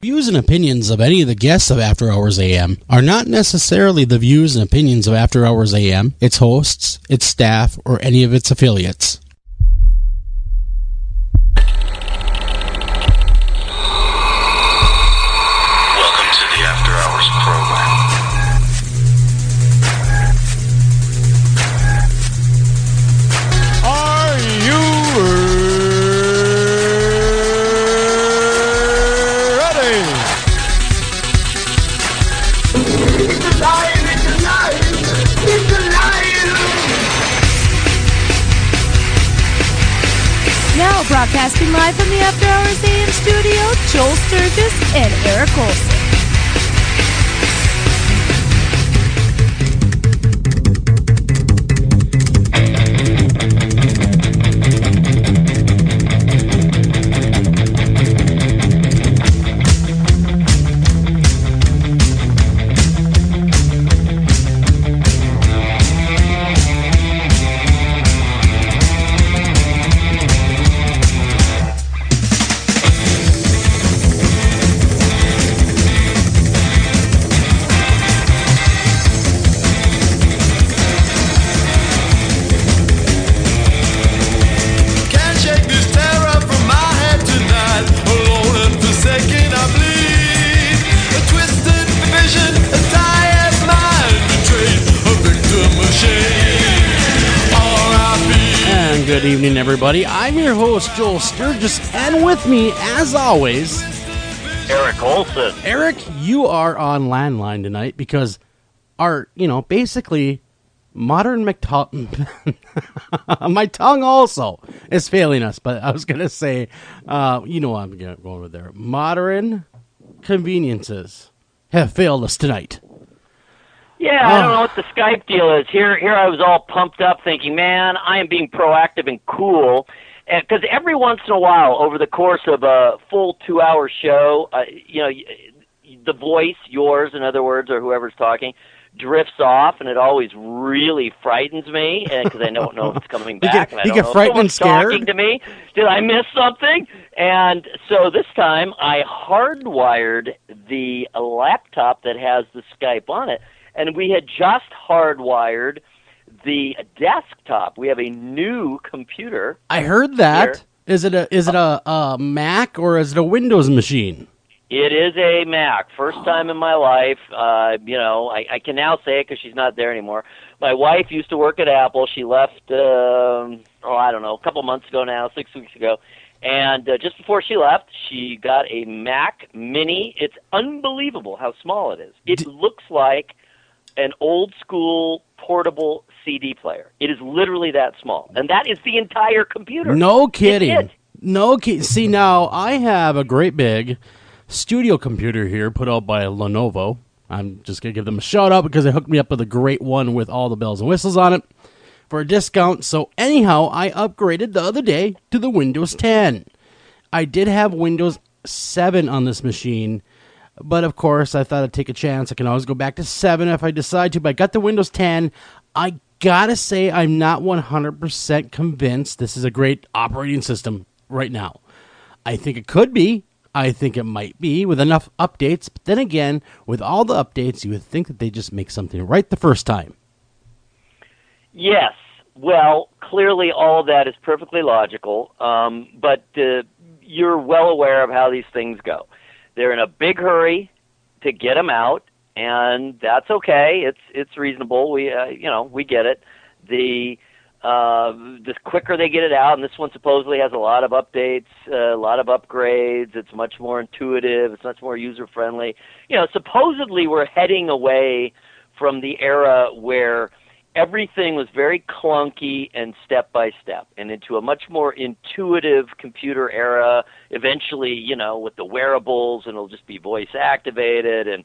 Views and opinions of any of the guests of After Hours AM are not necessarily the views and opinions of After Hours AM, its hosts, its staff, or any of its affiliates. Welcome to the After Hours program. Are you ready? It's alive! It's alive! It's alive! Now broadcasting live from the After Hours AM studio, Joel Sturgis and Eric Olson. Can't shake this terror from my head tonight. Alone and forsaken, I bleed. A twisted vision, a tired mind, betrayed, a victim of shame. R.I.P. And good evening, everybody. I'm your host, Joel Sturgis, and with me, as always, Eric Olson. Eric, you are on landline tonight because our, basically modern my tongue also is failing us, but I was going to say, I'm going with there. Modern conveniences have failed us tonight. Yeah, I don't know what the Skype deal is. Here I was all pumped up thinking, man, I am being proactive and cool. Because every once in a while, over the course of a full 2-hour show, the voice, yours, in other words, or whoever's talking, drifts off, and it always really frightens me because I don't know if it's coming back. And I you don't get know if frightened and someone's scared? talking to me. Did I miss something? And so this time, I hardwired the laptop that has the Skype on it, and we had just hardwired the desktop. We have a new computer. I heard that. Here. Is it a Mac or is it a Windows machine? It is a Mac. First time in my life. I can now say it because she's not there anymore. My wife used to work at Apple. She left, a couple months ago now, 6 weeks ago. And just before she left, she got a Mac Mini. It's unbelievable how small it is. It looks like an old school portable CD player. It is literally that small. And that is the entire computer. No kidding. It's it. No kidding. See, now I have a great big studio computer here put out by Lenovo. I'm just going to give them a shout out because they hooked me up with a great one with all the bells and whistles on it for a discount. So anyhow, I upgraded the other day to the Windows 10. I did have Windows 7 on this machine, but of course I thought I'd take a chance. I can always go back to 7 if I decide to, but I got the Windows 10. I gotta say I'm not 100% convinced this is a great operating system right now. I think it could be. I think it might be with enough updates. But then again, with all the updates, you would think that they just make something right the first time. Yes. Well, clearly all of that is perfectly logical, but you're well aware of how these things go. They're in a big hurry to get them out, and that's okay. It's reasonable. We get it. The quicker they get it out, and this one supposedly has a lot of updates, a lot of upgrades. It's much more intuitive. It's much more user-friendly. Supposedly we're heading away from the era where everything was very clunky and step-by-step, and into a much more intuitive computer era, eventually, with the wearables, and it'll just be voice-activated, and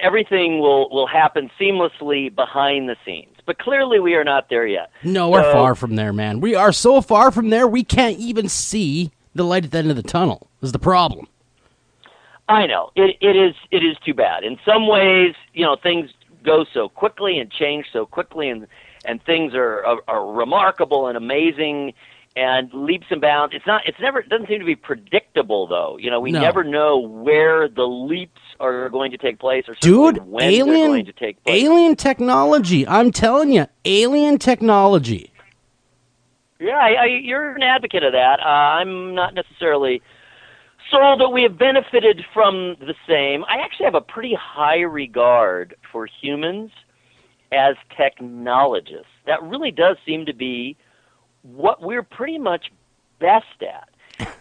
everything will happen seamlessly behind the scenes. But clearly we are not there yet. No, we're far from there, man. We are so far from there, we can't even see the light at the end of the tunnel is the problem. I know. It is too bad. In some ways, things go so quickly and change so quickly, and things are remarkable and amazing and leaps and bounds. It doesn't seem to be predictable, though. We No. never know where the leaps are going to take place, or Dude, when they're going to take place. alien technology. I'm telling you, alien technology. Yeah, you're an advocate of that. I'm not necessarily sold that we have benefited from the same. I actually have a pretty high regard for humans as technologists. That really does seem to be what we're pretty much best at.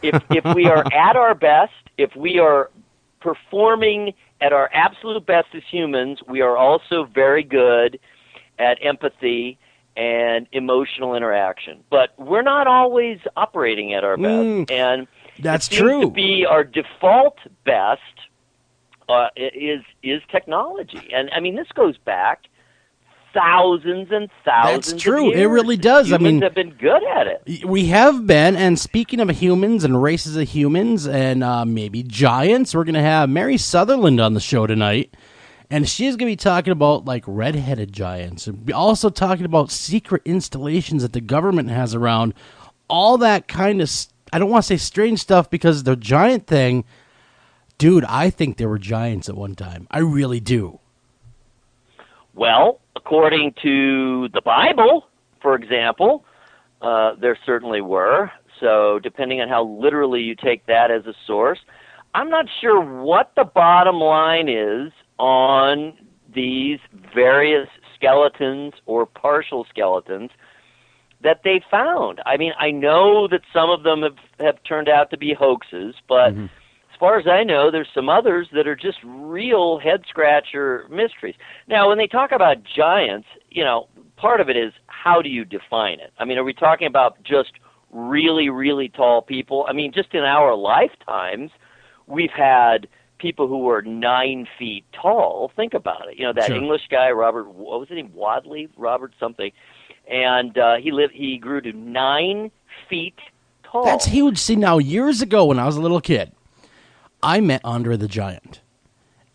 If we are at our best, if we are performing at our absolute best as humans, we are also very good at empathy and emotional interaction. But we're not always operating at our best. And That's it seems true. to be our default best is technology. And I mean, this goes back thousands and thousands That's true. of years. It really does. Humans have been good at it. We have been, and speaking of humans and races of humans and maybe giants, we're going to have Mary Sutherland on the show tonight, and she's going to be talking about like red-headed giants, and also talking about secret installations that the government has around, all that kind of, I don't want to say strange stuff, because the giant thing, dude, I think there were giants at one time. I really do. Well, according to the Bible, for example, there certainly were. So depending on how literally you take that as a source, I'm not sure what the bottom line is on these various skeletons or partial skeletons that they found. I mean, I know that some of them have turned out to be hoaxes, but as far as I know, there's some others that are just real head-scratcher mysteries. Now, when they talk about giants, part of it is how do you define it? I mean, are we talking about just really, really tall people? I mean, just in our lifetimes, we've had people who were 9 feet tall. Think about it. That Sure. English guy, Robert, what was his name? Wadley? Robert something. And he grew to 9 feet tall. That's huge. See, now, years ago when I was a little kid, I met Andre the Giant.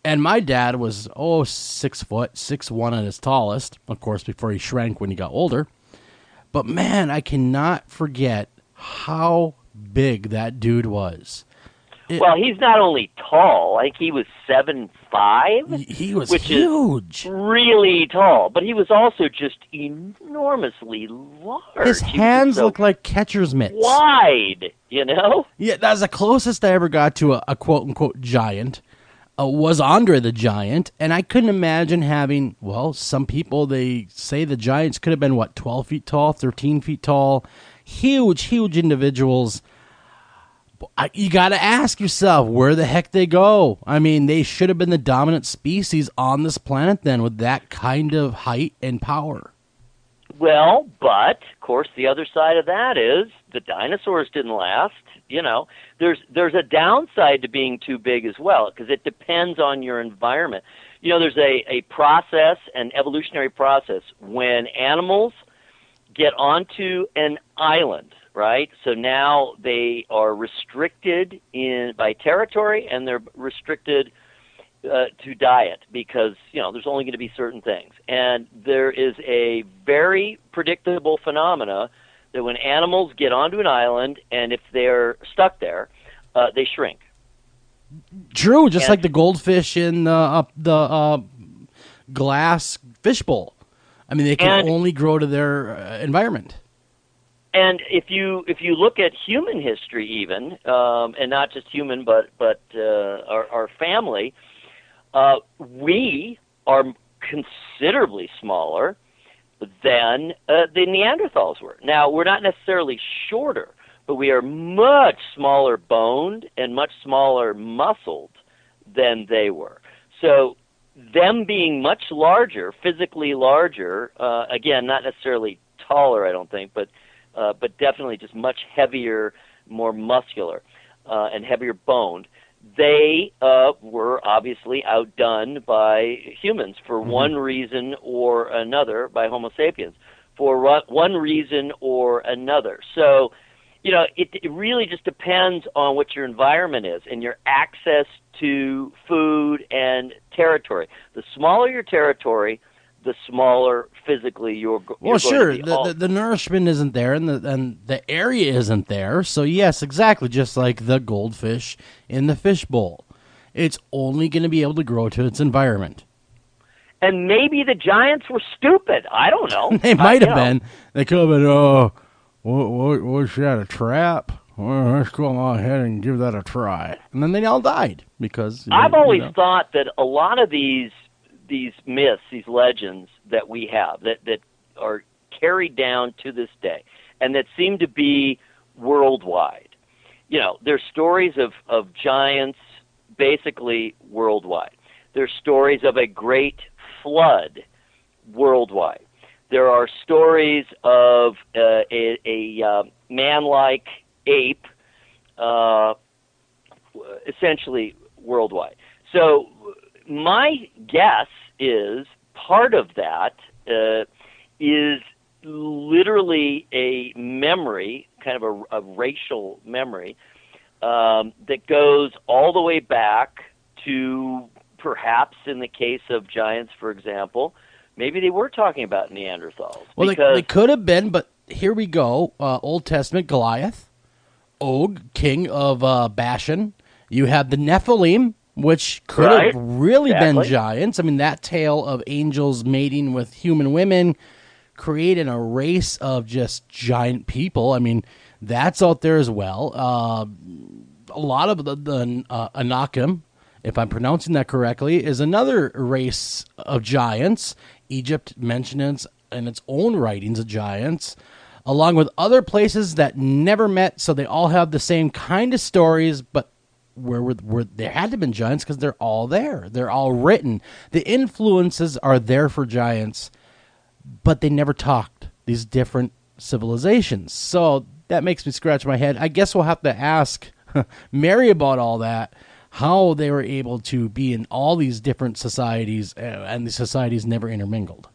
And my dad was, 6 foot, 6'1" at his tallest, of course, before he shrank when he got older. But man, I cannot forget how big that dude was. Well, he's not only tall, I think he was 7'5", He was which huge. is really tall, but he was also just enormously large. His He was hands just so look like catcher's mitts. wide, Yeah, that's the closest I ever got to a quote-unquote giant, was Andre the Giant, and I couldn't imagine having, some people, they say the giants could have been, 12 feet tall, 13 feet tall, huge, huge individuals. You got to ask yourself where the heck they go. I mean, they should have been the dominant species on this planet then with that kind of height and power. Well, but, of course, the other side of that is the dinosaurs didn't last. There's a downside to being too big as well, because it depends on your environment. There's a process, an evolutionary process, when animals get onto an island, right? So now they are restricted by territory, and they're restricted to diet, because there's only going to be certain things, and there is a very predictable phenomena that when animals get onto an island, and if they're stuck there, they shrink. True, just like the goldfish in the glass fishbowl. I mean, they can only grow to their environment. And if you look at human history, even, and not just human, but our family. We are considerably smaller than the Neanderthals were. Now, we're not necessarily shorter, but we are much smaller boned and much smaller muscled than they were. So them being much larger, physically larger, again, not necessarily taller, I don't think, but definitely just much heavier, more muscular, and heavier boned, they were obviously outdone by humans for one reason or another, by Homo sapiens, for one reason or another. So, it really just depends on what your environment is and your access to food and territory. The smaller your territory, the smaller physically you're Well, sure, going to be. the nourishment isn't there, and the area isn't there. So yes, exactly, just like the goldfish in the fishbowl, it's only going to be able to grow to its environment. And maybe the Giants were stupid. I don't know. They might have been. They could have been. Oh, was that a trap? Well, let's go ahead and give that a try. And then they all died because I've always thought that a lot of these myths, these legends that we have that are carried down to this day and that seem to be worldwide. There's stories of giants basically worldwide. There's stories of a great flood worldwide. There are stories of a man-like ape, essentially worldwide. So my guess is part of that is literally a memory, kind of a racial memory, that goes all the way back to, perhaps in the case of giants, for example, maybe they were talking about Neanderthals. Well, they could have been, but here we go. Old Testament Goliath, Og, king of Bashan. You have the Nephilim, which could have really been giants. I mean, that tale of angels mating with human women creating a race of just giant people. I mean, that's out there as well. A lot of the Anakim, if I'm pronouncing that correctly, is another race of giants. Egypt mentions in its own writings of giants, along with other places that never met, so they all have the same kind of stories, but where there had to have been giants because they're all there. They're all written. The influences are there for giants, but they never talked, these different civilizations. So that makes me scratch my head. I guess we'll have to ask Mary about all that, how they were able to be in all these different societies, and the societies never intermingled.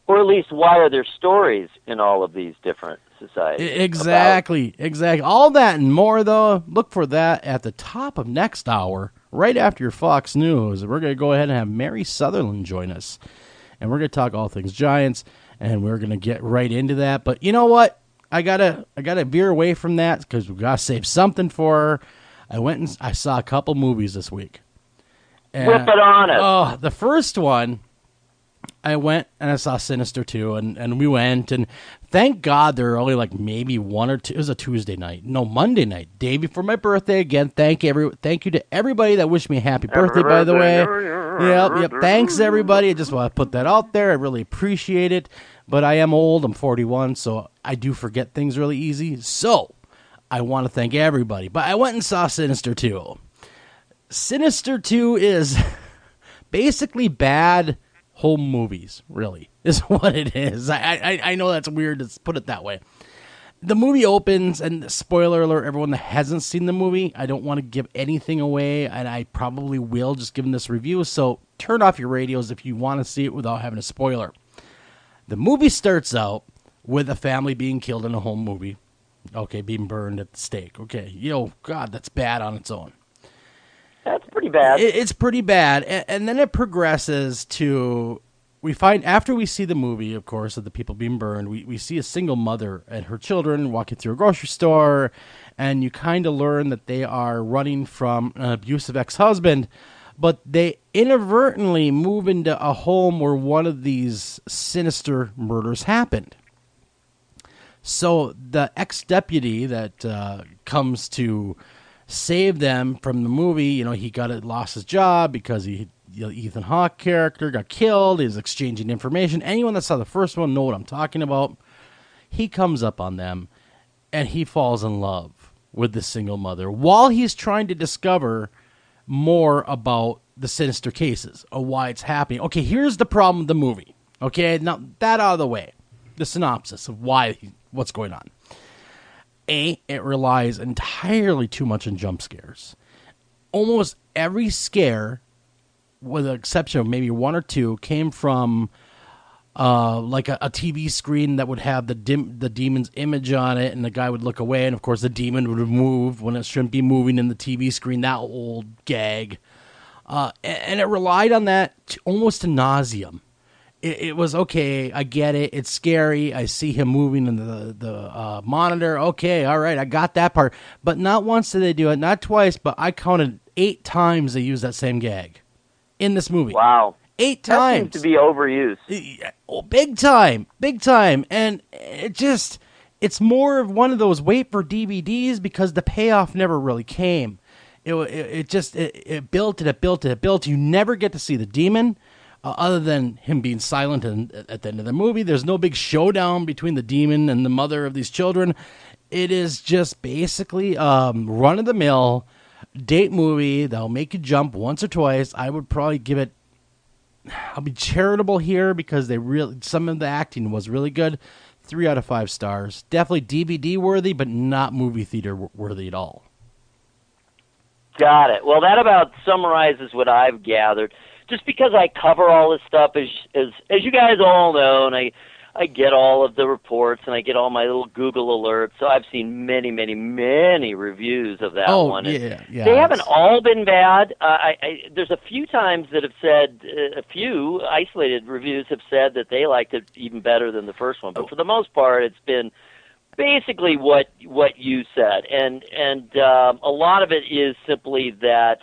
Or at least, why are there stories in all of these different societies? Exactly. All that and more, though, look for that at the top of next hour, right after your Fox News. We're going to go ahead and have Mary Sutherland join us. And we're going to talk all things Giants, and we're going to get right into that. But you know what? I gotta veer away from that because we got to save something for her. I went and I saw a couple movies this week. Whip it on us. Oh, the first one, I went and I saw Sinister 2, and we went, and thank God there were only like maybe one or two. It was a Tuesday night. No, Monday night, day before my birthday. Again, thank you to everybody that wished me a happy birthday, by the way. Yep. Thanks, everybody. I just want to put that out there. I really appreciate it. But I am old. I'm 41, so I do forget things really easy. So I want to thank everybody. But I went and saw Sinister 2. Sinister 2 is basically bad home movies, really, is what it is. I know that's weird to put it that way. The movie opens, and spoiler alert, everyone that hasn't seen the movie, I don't want to give anything away, and I probably will just give this review, so turn off your radios if you want to see it without having a spoiler. The movie starts out with a family being killed in a home movie. Okay, being burned at the stake. Okay, God, that's bad on its own. That's pretty bad. It's pretty bad. And then it progresses to, we find, after we see the movie, of course, of the people being burned, we see a single mother and her children walking through a grocery store, and you kind of learn that they are running from an abusive ex-husband, but they inadvertently move into a home where one of these sinister murders happened. So the ex-deputy that comes to save them from the movie, he lost his job because Ethan Hawke character got killed. He was exchanging information. Anyone that saw the first one know what I'm talking about. He comes up on them, and he falls in love with the single mother while he's trying to discover more about the sinister cases of why it's happening. Okay, here's the problem with the movie. Okay, now that out of the way, the synopsis of what's going on. It relies entirely too much on jump scares. Almost every scare, with the exception of maybe one or two, came from like a TV screen that would have the demon's image on it, and the guy would look away, and of course the demon would move when it shouldn't be moving in the TV screen. That old gag. And it relied on that almost to nauseum. it was okay. I get it. It's scary. I see him moving in the monitor. Okay, all right, I got that part. But not once did they do it. Not twice, but I counted 8 times they used that same gag in this movie. Wow. 8 That times. seems to be overused. Oh, big time. And it's more of one of those wait for DVDs because the payoff never really came. It built. You never get to see the demon. Other than him being silent at the end of the movie, there's no big showdown between the demon and the mother of these children. It is just basically run-of-the-mill date movie that'll make you jump once or twice. I would probably give it... I'll be charitable here because some of the acting was really good. 3 out of 5 stars. Definitely DVD worthy, but not movie theater worthy at all. Got it. Well, that about summarizes what I've gathered. Just because I cover all this stuff, as you guys all know, and I get all of the reports and I get all my little Google alerts, so I've seen many, many, many reviews of that one. Yeah. They haven't all been bad. There's a few times that have said, a few isolated reviews have said that they liked it even better than the first one. But for the most part, it's been basically what you said, and a lot of it is simply that,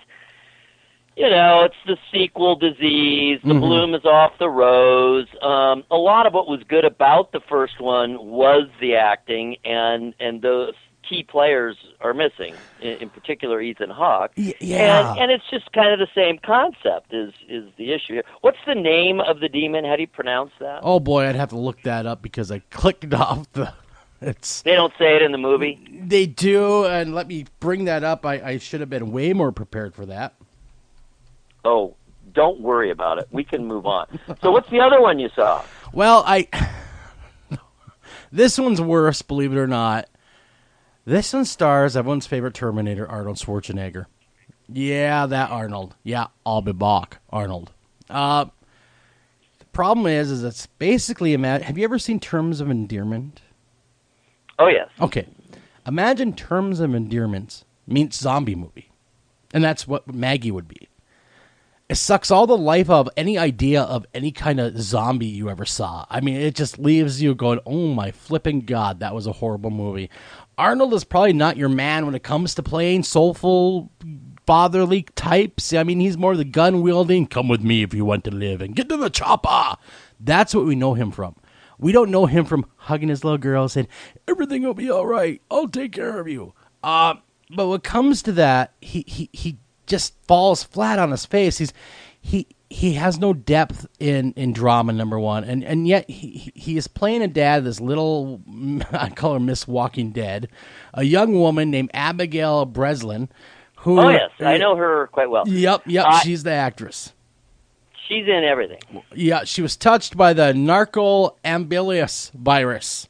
it's the sequel disease, the bloom is off the rose. A lot of what was good about the first one was the acting, and those key players are missing, in particular Ethan Hawke. Yeah. And it's just kind of the same concept is the issue here. What's the name of the demon? How do you pronounce that? Oh, boy, I'd have to look that up because I clicked off the... They don't say it in the movie? They do, and let me bring that up. I should have been way more prepared for that. Oh, don't worry about it. We can move on. So what's the other one you saw? Well, this one's worse, believe it or not. This one stars everyone's favorite Terminator, Arnold Schwarzenegger. Yeah, that Arnold. Yeah, I'll be back, Arnold. The problem is it's basically, have you ever seen Terms of Endearment? Oh, yes. Okay. Imagine Terms of Endearment meets zombie movie. And that's what Maggie would be. It sucks all the life of any idea of any kind of zombie you ever saw. I mean, it just leaves you going, oh my flipping God, that was a horrible movie. Arnold is probably not your man when it comes to playing soulful, fatherly types. I mean, he's more the gun-wielding, come with me if you want to live, and get to the chopper. That's what we know him from. We don't know him from hugging his little girl saying, everything will be all right. I'll take care of you. But when it comes to that, he just falls flat on his face. He has no depth in drama, number one, and yet he is playing a dad, this little, I call her Miss Walking Dead, a young woman named Abigail Breslin, who... Oh, yes, I know her quite well. Yep, she's the actress. She's in everything. Yeah, she was touched by the narcoambulious virus,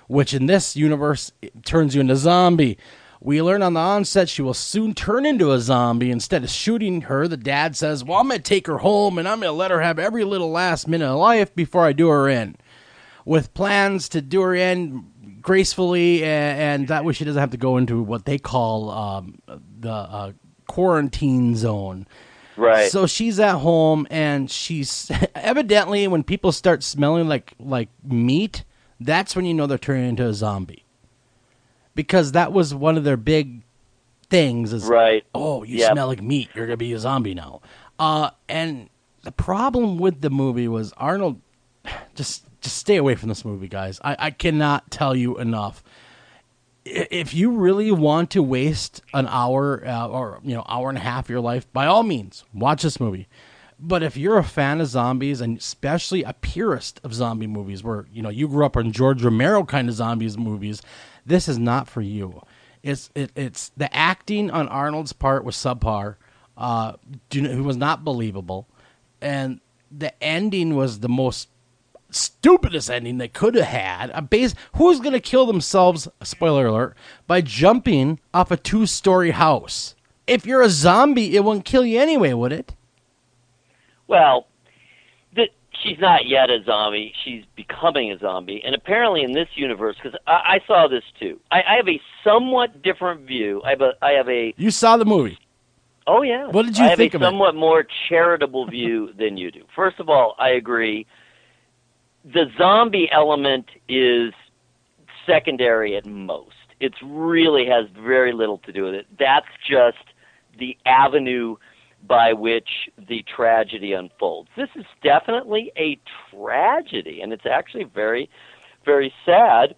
which in this universe turns you into a zombie. We learn on the onset she will soon turn into a zombie. Instead of shooting her, the dad says, well, I'm going to take her home, and I'm going to let her have every little last minute of life before I do her in. With plans to do her in gracefully, and that way she doesn't have to go into what they call the quarantine zone. Right. So she's at home, and she's evidently, when people start smelling like meat, that's when you know they're turning into a zombie. Because that was one of their big things. Is, right. Oh, you smell like meat. You're going to be a zombie now. And the problem with the movie was Arnold, just stay away from this movie, guys. I cannot tell you enough. If you really want to waste an hour or hour and a half of your life, by all means, watch this movie. But if you're a fan of zombies, and especially a purist of zombie movies, where you grew up on George Romero kind of zombies movies, this is not for you. It's the acting on Arnold's part was subpar. It was not believable, and the ending was the most stupidest ending they could have had. Who's going to kill themselves? Spoiler alert! By jumping off a 2-story house. If you're a zombie, it wouldn't kill you anyway, would it? Well, she's not yet a zombie. She's becoming a zombie. And apparently in this universe, because I saw this too, I have a somewhat different view. I have a... You saw the movie? Oh, yeah. What did you think of it? I have a somewhat more charitable view than you do. First of all, I agree. the zombie element is secondary at most. It really has very little to do with it. That's just the avenue by which the tragedy unfolds. This is definitely a tragedy, and it's actually very, very sad,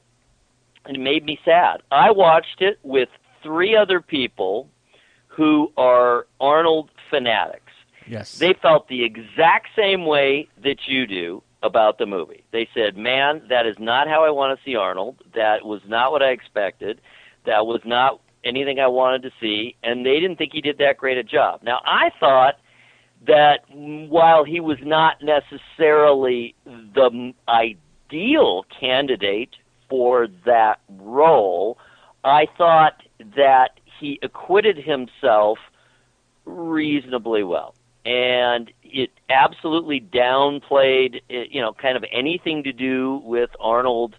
and it made me sad. I watched it with 3 other people who are Arnold fanatics. Yes. They felt the exact same way that you do about the movie. They said, man, that is not how I want to see Arnold. That was not what I expected. That was not anything I wanted to see, and they didn't think he did that great a job. Now, I thought that while he was not necessarily the ideal candidate for that role, I thought that he acquitted himself reasonably well. And it absolutely downplayed, kind of anything to do with Arnold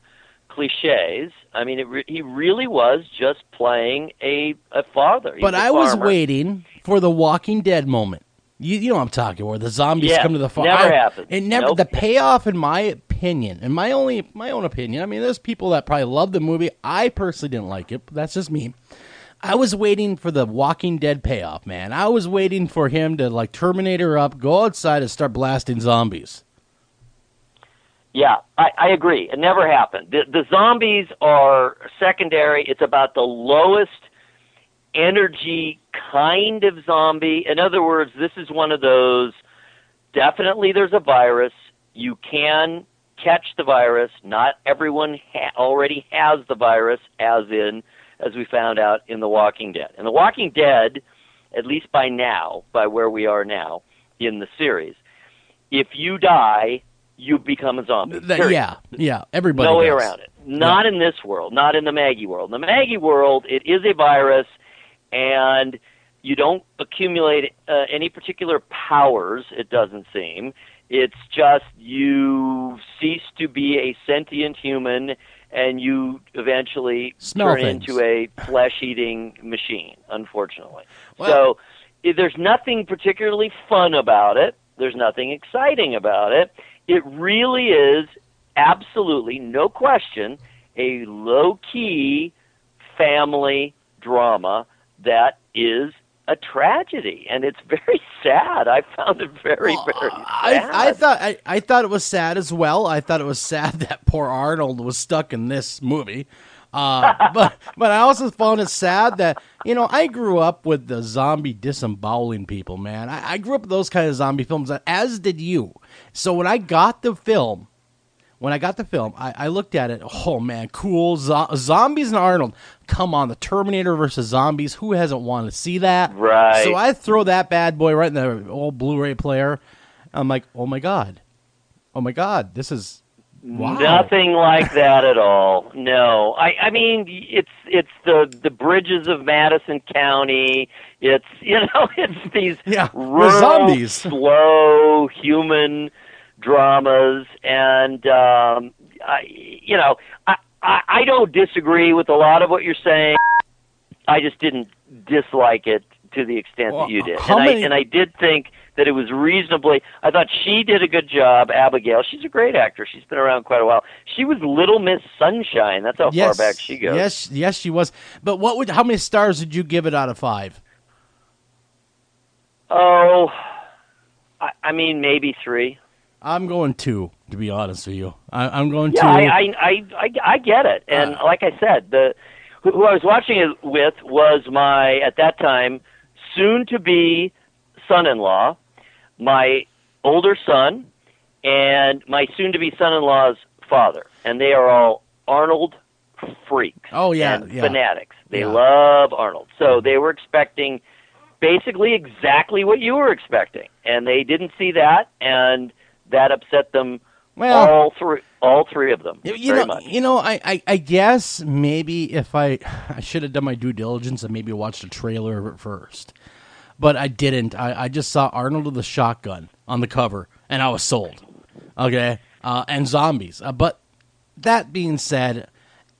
cliches. I mean, he really was just playing a father. But I was waiting for the Walking Dead moment. You know what I'm talking about, where the zombies come to the farm. Never happened. It never. Nope. The payoff, in my opinion, and my own opinion. I mean, there's people that probably love the movie. I personally didn't like it, but that's just me. I was waiting for the Walking Dead payoff, man. I was waiting for him to like Terminator up, go outside, and start blasting zombies. Yeah, I agree. It never happened. The zombies are secondary. It's about the lowest energy kind of zombie. In other words, this is one of those, definitely there's a virus. You can catch the virus. Not everyone already has the virus, as we found out in The Walking Dead. In The Walking Dead, at least by now, by where we are now in the series, if you die, you become a zombie. Yeah, everybody no way does. around it. Not in this world, not in the Maggie world. In the Maggie world, it is a virus, and you don't accumulate any particular powers, it doesn't seem. It's just you cease to be a sentient human, and you eventually turn into a flesh-eating machine, unfortunately. So there's nothing particularly fun about it. There's nothing exciting about it. It really is, absolutely, no question, a low-key family drama that is a tragedy, and it's very sad. I found it very, very sad. I thought it was sad as well. I thought it was sad that poor Arnold was stuck in this movie. But I also found it sad that, I grew up with the zombie disemboweling people, man. I grew up with those kind of zombie films, as did you. So when I got the film, I looked at it. Oh, man, cool. Zombies and Arnold. Come on, the Terminator versus zombies. Who hasn't wanted to see that? Right. So I throw that bad boy right in the old Blu-ray player. I'm like, oh, my God. This is... Wow. Nothing like that at all. No, I mean it's the bridges of Madison County. It's it's these rural, zombies, slow human dramas, and I don't disagree with a lot of what you're saying. I just didn't dislike it to the extent that you did, and I did think that it was reasonably. I thought she did a good job, Abigail. She's a great actor. She's been around quite a while. She was Little Miss Sunshine. That's how far back she goes. Yes, she was. But how many stars did you give it out of 5? Oh, I mean maybe 3. I'm going 2, to be honest with you. I'm going 2. I get it. And like I said, who I was watching it with was my, at that time, soon-to-be son-in-law, my older son, and my soon-to-be son-in-law's father. And they are all Arnold freaks and fanatics. They love Arnold. So they were expecting basically exactly what you were expecting. And they didn't see that, and that upset them, all three of them, very much. I guess maybe if I should have done my due diligence and maybe watched a trailer of it first. But I didn't. I just saw Arnold with a shotgun on the cover, and I was sold. Okay, and zombies. But that being said,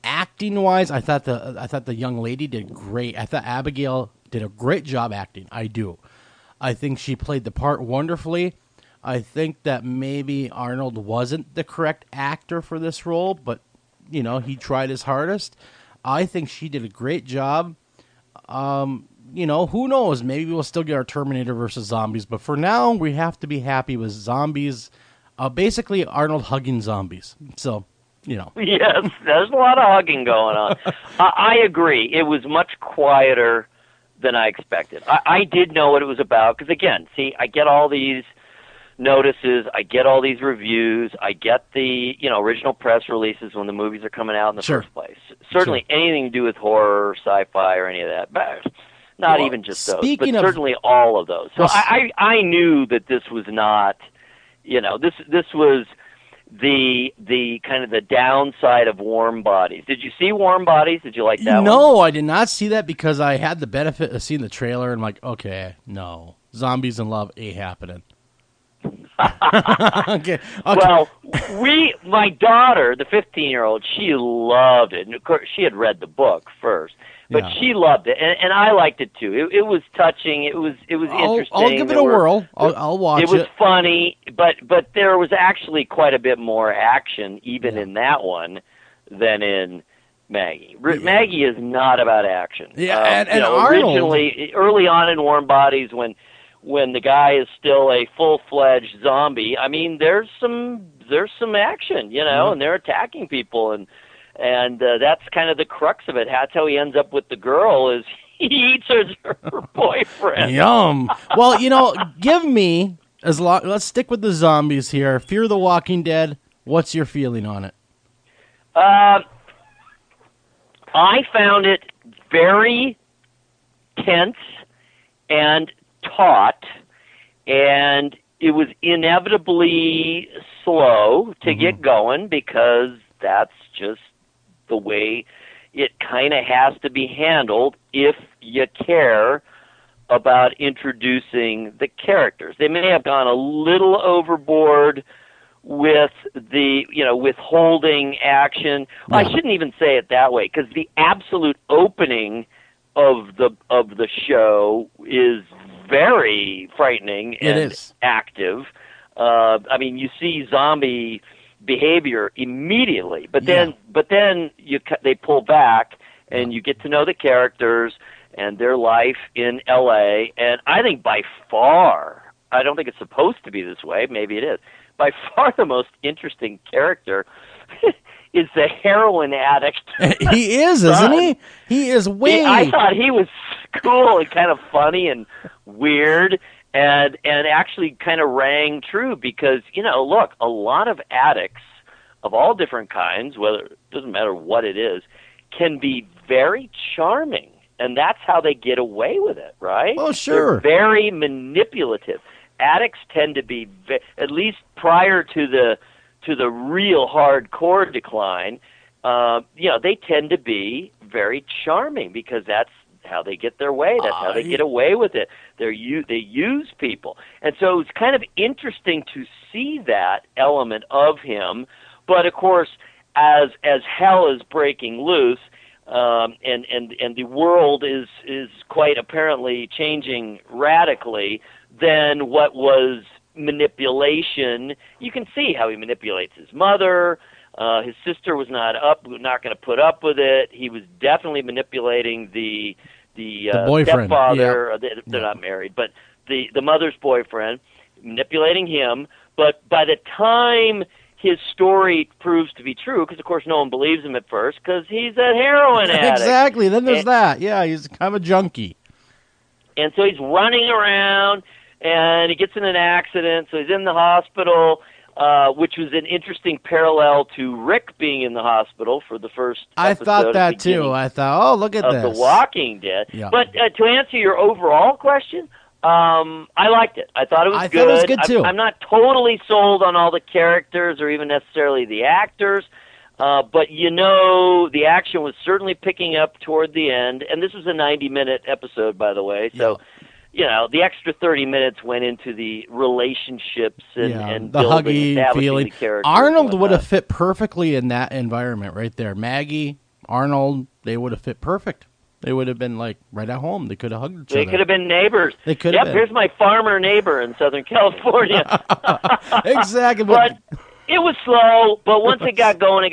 acting-wise, I thought the young lady did great. I thought Abigail did a great job acting. I do. I think she played the part wonderfully. I think that maybe Arnold wasn't the correct actor for this role, but, he tried his hardest. I think she did a great job. Who knows? Maybe we'll still get our Terminator versus zombies, but for now, we have to be happy with zombies. Basically, Arnold hugging zombies. So, Yes, there's a lot of hugging going on. I agree. It was much quieter than I expected. I did know what it was about because, again, see, I get all these notices, I get all these reviews, I get the original press releases when the movies are coming out in the first place. Certainly anything to do with horror, or sci-fi, or any of that. But not even just those, but certainly all of those. So I knew that this was not, this was the kind of the downside of Warm Bodies. Did you see Warm Bodies? Did you like that one? No, I did not see that because I had the benefit of seeing the trailer and I'm like, okay, no. Zombies in love ain't happening. Okay. Well, my daughter, the 15-year-old, she loved it. And of course, she had read the book first, but she loved it, and I liked it too. It was touching. It was interesting. I'll give it a whirl. I'll watch it. It was funny, but there was actually quite a bit more action even in that one than in Maggie. Maggie is not about action. Yeah, and Arnold, originally, early on in Warm Bodies, when the guy is still a full-fledged zombie, I mean, there's some action, and they're attacking people, and that's kind of the crux of it. That's how he ends up with the girl, is he eats her boyfriend. Yum. Well, give me let's stick with the zombies here. Fear the Walking Dead. What's your feeling on it? I found it very tense and taut, and it was inevitably slow to get going because that's just the way it kind of has to be handled if you care about introducing the characters. They may have gone a little overboard with the, withholding action. Well, I shouldn't even say it that way because the absolute opening of the show is very frightening and active. I mean, you see zombie behavior immediately, but then they pull back and you get to know the characters and their life in L.A. And I think by far, I don't think it's supposed to be this way. Maybe it is. By far, the most interesting character is the heroin addict. He is, isn't he? He is I thought he was cool and kind of funny and weird, and actually kind of rang true because, look, a lot of addicts of all different kinds, whether it doesn't matter what it is, can be very charming, and that's how they get away with it, right? Oh, sure. They're very manipulative. Addicts tend to be, at least prior to the real hardcore decline, they tend to be very charming because that's how they get their way. That's how they get away with it. They use people. And so it's kind of interesting to see that element of him. But, of course, as hell is breaking loose, and the world is quite apparently changing radically, then what was manipulation, you can see how he manipulates his mother. His sister was not going to put up with it. He was definitely manipulating the boyfriend. Stepfather. Yeah. They're not married, but the mother's boyfriend, manipulating him. But by the time his story proves to be true, because of course no one believes him at first, because he's a heroin addict. Exactly. Then there's that. Yeah, he's kind of a junkie. And so he's running around, and he gets in an accident, so he's in the hospital, which was an interesting parallel to Rick being in the hospital for the first episode. I thought that too. I thought, oh, look at of this. The Walking Dead. Yeah. But to answer your overall question, I liked it. I thought it was good. I thought it was good too. I'm not totally sold on all the characters or even necessarily the actors, but the action was certainly picking up toward the end. And this was a 90-minute episode, by the way, so. Yeah. The extra 30 minutes went into the relationships and the building, huggy establishing feeling. the characters. Arnold would have fit perfectly in that environment right there. Maggie, Arnold, they would have fit perfect. They would have been like right at home. They could have hugged each They other. could have been neighbors. They could have Yep, been. here's my farmer neighbor in Southern California. Exactly. But it was slow, but once it got going,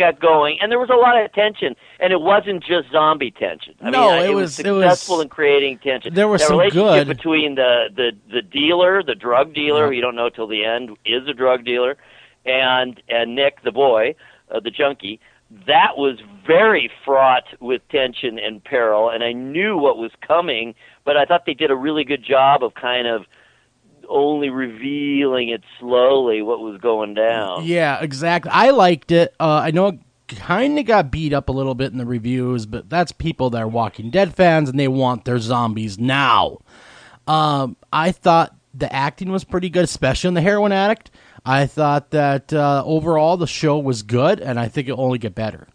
and there was a lot of tension, and it wasn't just zombie tension. I No, mean, it it was- was successful in creating tension. there was the some relationship good- between the dealer, the drug dealer, who you don't know till the end is a drug dealer, and Nick, the boy, the junkie. That was very fraught with tension and peril, and I knew what was coming, but I thought they did a really good job of kind of only revealing it slowly what was going down. Yeah, exactly. I liked it. I know it kind of got beat up a little bit in the reviews, but that's people that are Walking Dead fans, and they want their zombies now. I thought the acting was pretty good, especially in the heroin addict. I thought that overall the show was good, and I think it'll only get better.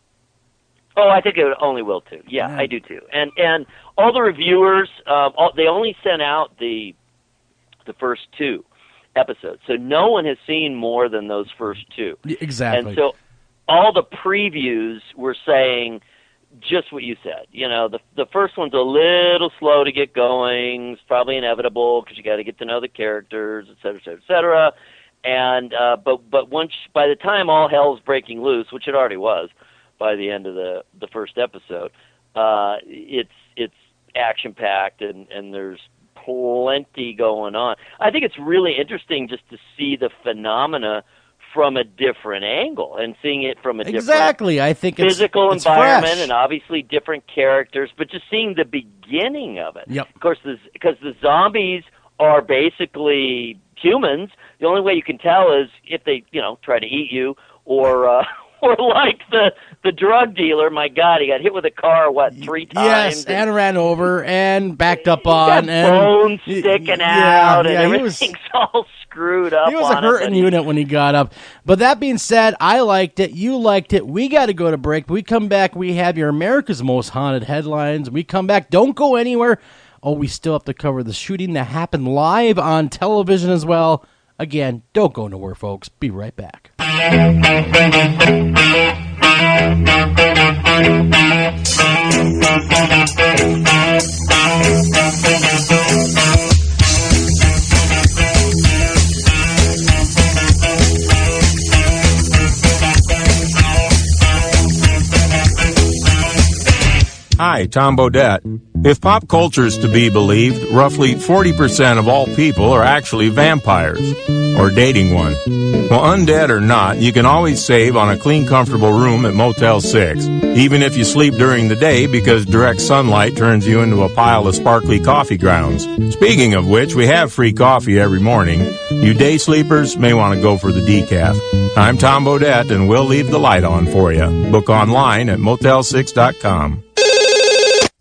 Oh, I think it only will too. Yeah, I do too. And all the reviewers, they only sent out the first 2 episodes, so no one has seen more than those first 2. Exactly. And so all the previews were saying just what you said. You know, the first one's a little slow to get going. It's probably inevitable because you got to get to know the characters, et cetera, et cetera, et cetera. And but once by the time all hell's breaking loose, which it already was by the end of the first episode, it's action packed and there's plenty going on. I think it's really interesting just to see the phenomena from a different angle and seeing it from a Exactly. I think physical it's environment fresh. and obviously different characters, but just seeing the beginning of it. Yep. Of course, because the zombies are basically humans. The only way you can tell is if they, try to eat you or like the drug dealer. My God, he got hit with a car 3 times? Yes, and ran over and backed up He's on, got and bones sticking out, and he everything's all screwed up. He was a hurting unit when he got up. But that being said, I liked it. You liked it. We got to go to break. We come back. We have your America's Most Haunted headlines. We come back. Don't go anywhere. Oh, we still have to cover the shooting that happened live on television as well. Again, don't go nowhere, folks. Be right back. Hi, Tom Bodette. If pop culture is to be believed, roughly 40% of all people are actually vampires, or dating one. Well, undead or not, you can always save on a clean, comfortable room at Motel 6, even if you sleep during the day because direct sunlight turns you into a pile of sparkly coffee grounds. Speaking of which, we have free coffee every morning. You day sleepers may want to go for the decaf. I'm Tom Bodette, and we'll leave the light on for you. Book online at motel6.com.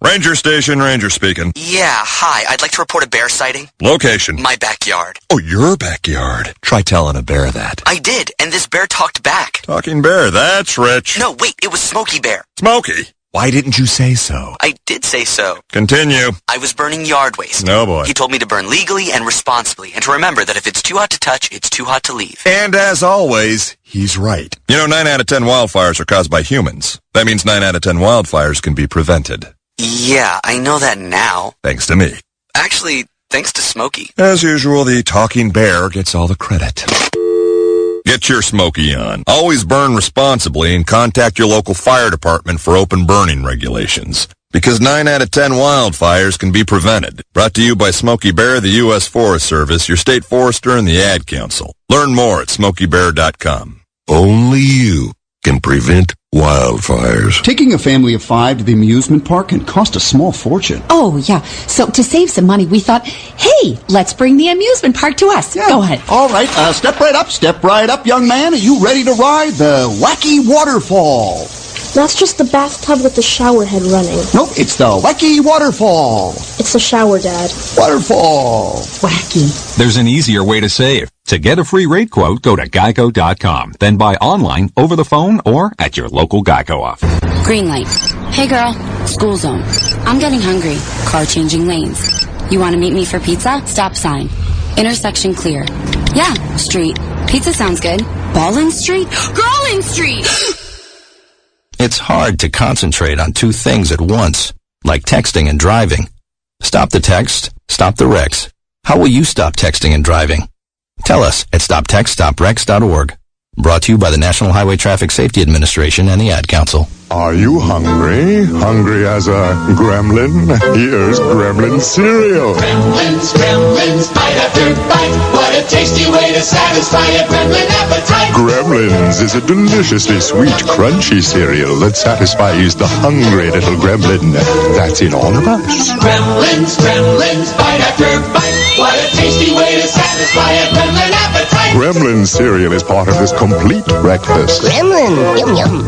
Ranger Station, Ranger speaking. Yeah, hi. I'd like to report a bear sighting. Location. My backyard. Oh, your backyard. Try telling a bear that. I did, and this bear talked back. Talking bear, that's rich. No, wait, it was Smokey Bear. Smokey. Why didn't you say so? I did say so. Continue. I was burning yard waste. No, boy. He told me to burn legally and responsibly, and to remember that if it's too hot to touch, it's too hot to leave. And as always, he's right. 9 out of 10 wildfires are caused by humans. That means 9 out of 10 wildfires can be prevented. Yeah, I know that now. Thanks to me. Actually, thanks to Smokey. As usual, the talking bear gets all the credit. Get your Smokey on. Always burn responsibly and contact your local fire department for open burning regulations. Because 9 out of 10 wildfires can be prevented. Brought to you by Smokey Bear, the U.S. Forest Service, your state forester, and the Ad Council. Learn more at smokeybear.com. Only you can prevent wildfires. Taking a family of 5 to the amusement park can cost a small fortune. Oh, yeah. So to save some money, we thought, hey, let's bring the amusement park to us. Yeah. Go ahead. All right. Step right up, young man. Are you ready to ride the wacky waterfall? That's just the bathtub with the shower head running. Nope, it's the wacky waterfall. It's the shower, Dad. Waterfall. Wacky. There's an easier way to save. To get a free rate quote, go to geico.com. Then buy online, over the phone, or at your local Geico office. Green light. Hey girl, school zone. I'm getting hungry. Car changing lanes. You want to meet me for pizza? Stop sign. Intersection clear. Yeah, street. Pizza sounds good. Ballin Street? Girlin Street! It's hard to concentrate on 2 things at once. like texting and driving. Stop the text, stop the wrecks. How will you stop texting and driving? Tell us at stoptextstopwrecks.org. Brought to you by the National Highway Traffic Safety Administration and the Ad Council. Are you hungry? Hungry as a gremlin? Here's gremlin cereal. Gremlins, gremlins, bite after bite. What a tasty way to satisfy a gremlin appetite. Gremlins is a deliciously sweet, crunchy cereal that satisfies the hungry little gremlin that's in all of us. Gremlins, gremlins, bite after bite. What a tasty way to satisfy a gremlin appetite. Gremlin cereal is part of this complete breakfast. Gremlin, yum yum.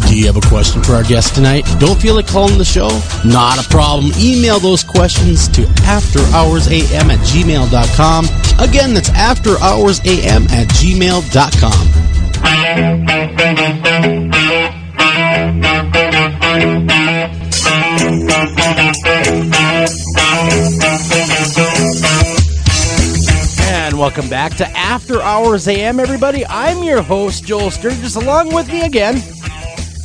Do you have a question for our guest tonight? Don't feel like calling the show? Not a problem. Email those questions to afterhoursam@gmail.com. Again, that's afterhoursam@gmail.com. And welcome back to After Hours AM, everybody. I'm your host, Joel Sturgis. Along with me again,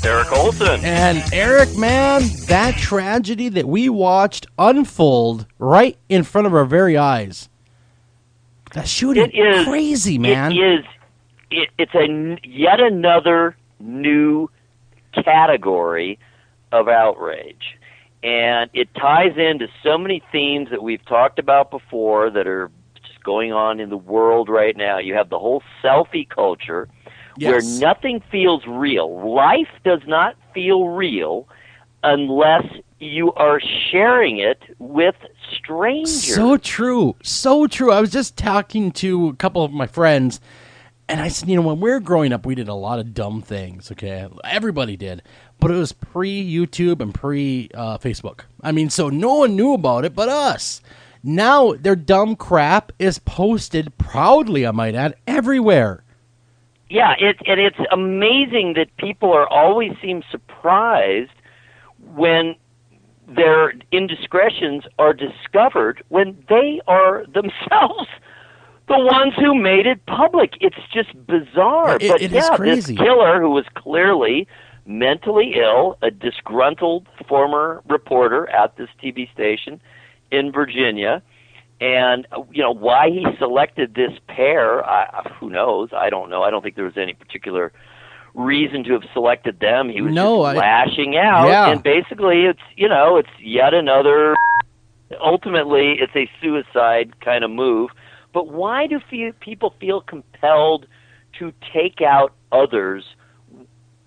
Eric Olson. And Eric, man, that tragedy that we watched unfold right in front of our very eyes. That shooting is crazy, man. It's yet another new category of outrage. And it ties into so many themes that we've talked about before that are just going on in the world right now. You have the whole selfie culture. Yes. Where nothing feels real. Life does not feel real unless you are sharing it with strangers. So true. So true. I was just talking to a couple of my friends, and I said, when we were growing up, we did a lot of dumb things, okay? Everybody did. But it was pre-YouTube and pre-Facebook. So no one knew about it but us. Now their dumb crap is posted proudly, I might add, everywhere. Yeah, it's amazing that people always seem surprised when their indiscretions are discovered when they are themselves the ones who made it public. It's just bizarre. It is crazy. This killer who was clearly mentally ill, a disgruntled former reporter at this TV station in Virginia. And, why he selected this pair, who knows? I don't know. I don't think there was any particular reason to have selected them. He was lashing out. Yeah. And basically, it's yet another, ultimately, it's a suicide kind of move. But why do people feel compelled to take out others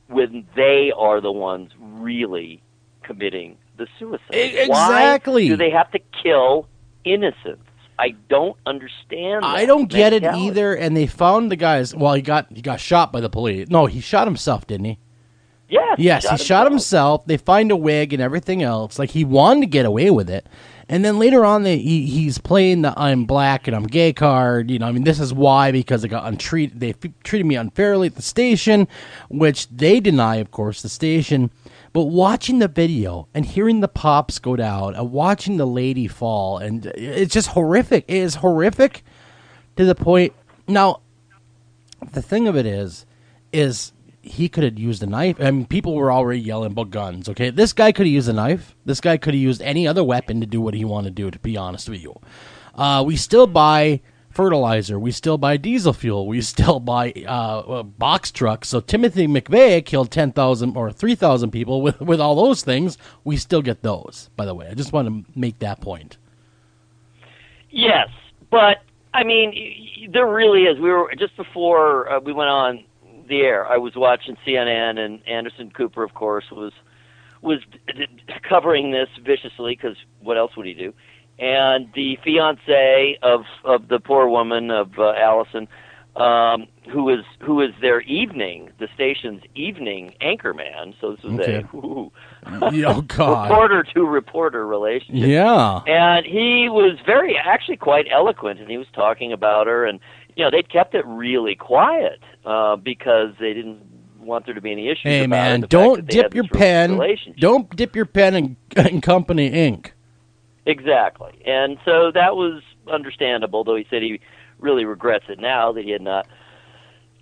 when they are the ones really committing the suicide? Exactly. Why do they have to kill innocence? I don't understand that. I don't get it either. And they found the guys. Well, he got shot by the police. No, he shot himself, didn't he? Yes, he shot himself. They find a wig and everything else. Like, he wanted to get away with it. And then later on, he's playing the I'm black and I'm gay card. This is why, because they treated me unfairly at the station, which they deny, of course, the station. But watching the video and hearing the pops go down and watching the lady fall, and it's just horrific. It is horrific to the point. Now, the thing of it is he could have used a knife. People were already yelling about guns, okay? This guy could have used a knife. This guy could have used any other weapon to do what he wanted to do, to be honest with you. We still buy fertilizer. We still buy diesel fuel. We still buy box trucks. So Timothy McVeigh killed 10,000 or 3,000 people with all those things. We still get those, by the way. I just want to make that point. Yes, but, there really is. We were, just before we went on the air, I was watching CNN, and Anderson Cooper, of course, was covering this viciously, because what else would he do? And the fiance of the poor woman, of Allison, who is the station's evening anchorman. So this was reporter to reporter relationship. Yeah. And he was actually quite eloquent, and he was talking about her, and they'd kept it really quiet because they didn't want there to be any issues. Hey, about man, it, don't dip your pen. Don't dip your pen in company ink. Exactly. And so that was understandable, though he said he really regrets it now that he had not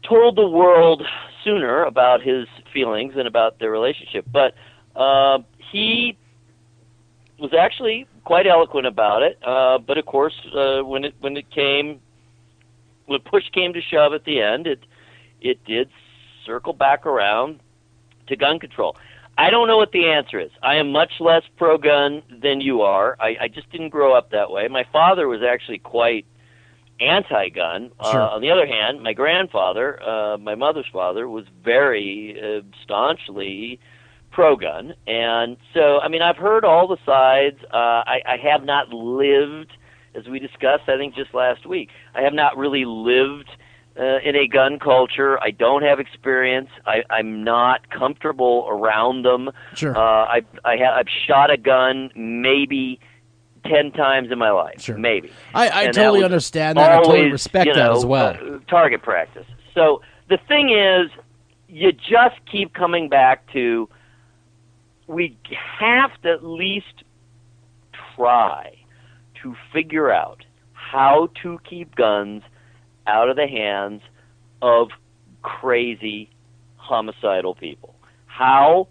told the world sooner about his feelings and about their relationship. But he was actually quite eloquent about it. But of course, when push came to shove at the end, it did circle back around to gun control. I don't know what the answer is. I am much less pro-gun than you are. I just didn't grow up that way. My father was actually quite anti-gun. Sure. On the other hand, my grandfather, my mother's father, was very staunchly pro-gun. And so, I mean, I've heard all the sides. I have not lived, as we discussed, I think just last week, I have not really lived in a gun culture. I don't have experience. I'm not comfortable around them. Sure. I've shot a gun maybe 10 times in my life. Sure. Maybe. I And totally was understand that. I totally always, respect that as well. Target practice. So the thing is, you just keep coming back to, we have to at least try to figure out how to keep guns out of the hands of crazy, homicidal people. How?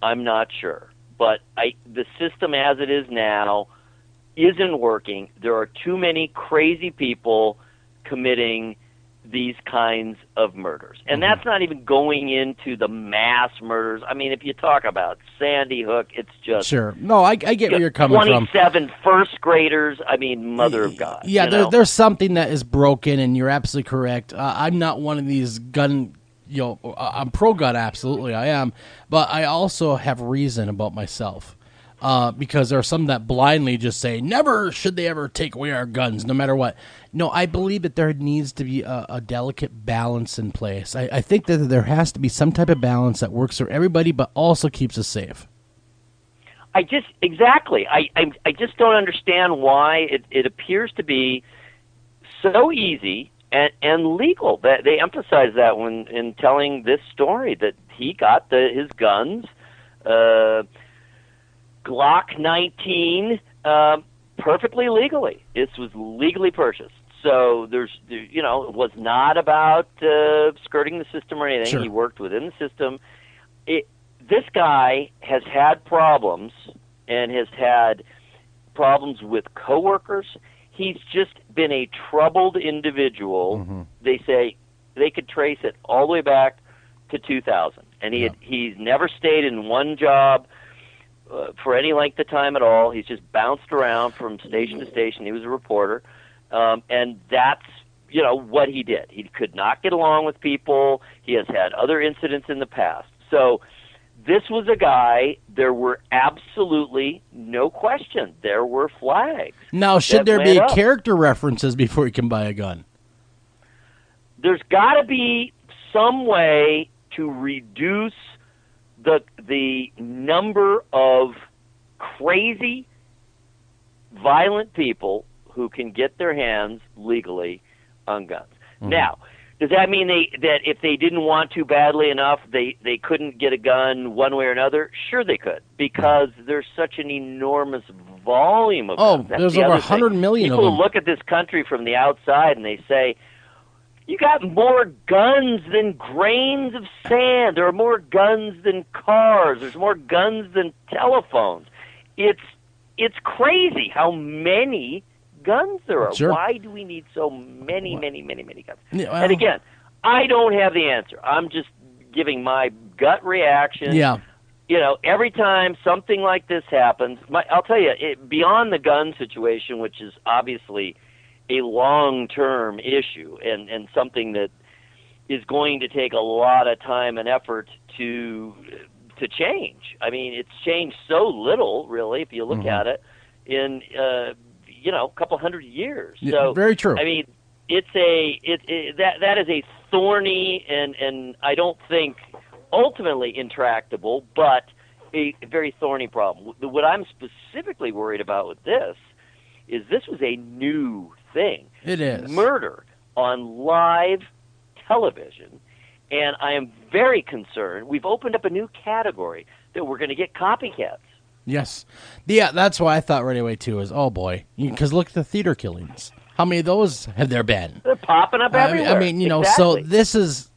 I'm not sure. But the system as it is now isn't working. There are too many crazy people committing these kinds of murders. And that's not even going into the mass murders. I mean, if you talk about Sandy Hook, it's just... Sure. No, I get where you're coming from. 27 first graders, I mean, mother of God. Yeah, there's something that is broken, and you're absolutely correct. I'm not one of these gun... I'm pro-gun, absolutely, I am. But I also have reason about myself. Because there are some that blindly just say, never should they ever take away our guns, no matter what. No, I believe that there needs to be a delicate balance in place. I think that there has to be some type of balance that works for everybody, but also keeps us safe. I just don't understand why it appears to be so easy and legal. That they emphasize that when in telling this story, that he got his guns, Glock 19, perfectly legally. This was legally purchased. So it was not about skirting the system or anything. Sure. He worked within the system. This guy has had problems and has had problems with coworkers. He's just been a troubled individual. Mm-hmm. They say they could trace it all the way back to 2000. And he's never stayed in one job for any length of time at all. He's just bounced around from station to station. He was a reporter. And that's, what he did. He could not get along with people. He has had other incidents in the past. So this was a guy, there were absolutely no question. There were flags. Now, should there be character references before you can buy a gun? There's got to be some way to reduce the number of crazy, violent people who can get their hands legally on guns. Mm-hmm. Now, does that mean that if they didn't want to badly enough, they couldn't get a gun one way or another? Sure they could, because there's such an enormous volume of guns. That's there's the over other 100 million People of them. look at this country from the outside and they say, you got more guns than grains of sand. There are more guns than cars. There's more guns than telephones. It's crazy how many guns there are. Sure. Why do we need so many guns? Yeah, well, and again, I don't have the answer. I'm just giving my gut reaction. Yeah. Every time something like this happens, I'll tell you, beyond the gun situation, which is obviously a long-term issue and something that is going to take a lot of time and effort to change. I mean, it's changed so little, really, if you look at it, in a couple hundred years. So very true. I mean, that is a thorny and I don't think ultimately intractable, but a very thorny problem. What I'm specifically worried about with this was a new thing. It is. Murder on live television. And I am very concerned. We've opened up a new category that we're going to get copycats. Yes. Yeah, that's why I thought right away, too, is, oh, boy. Because look at the theater killings. How many of those have there been? They're popping up everywhere. I mean, exactly. So this is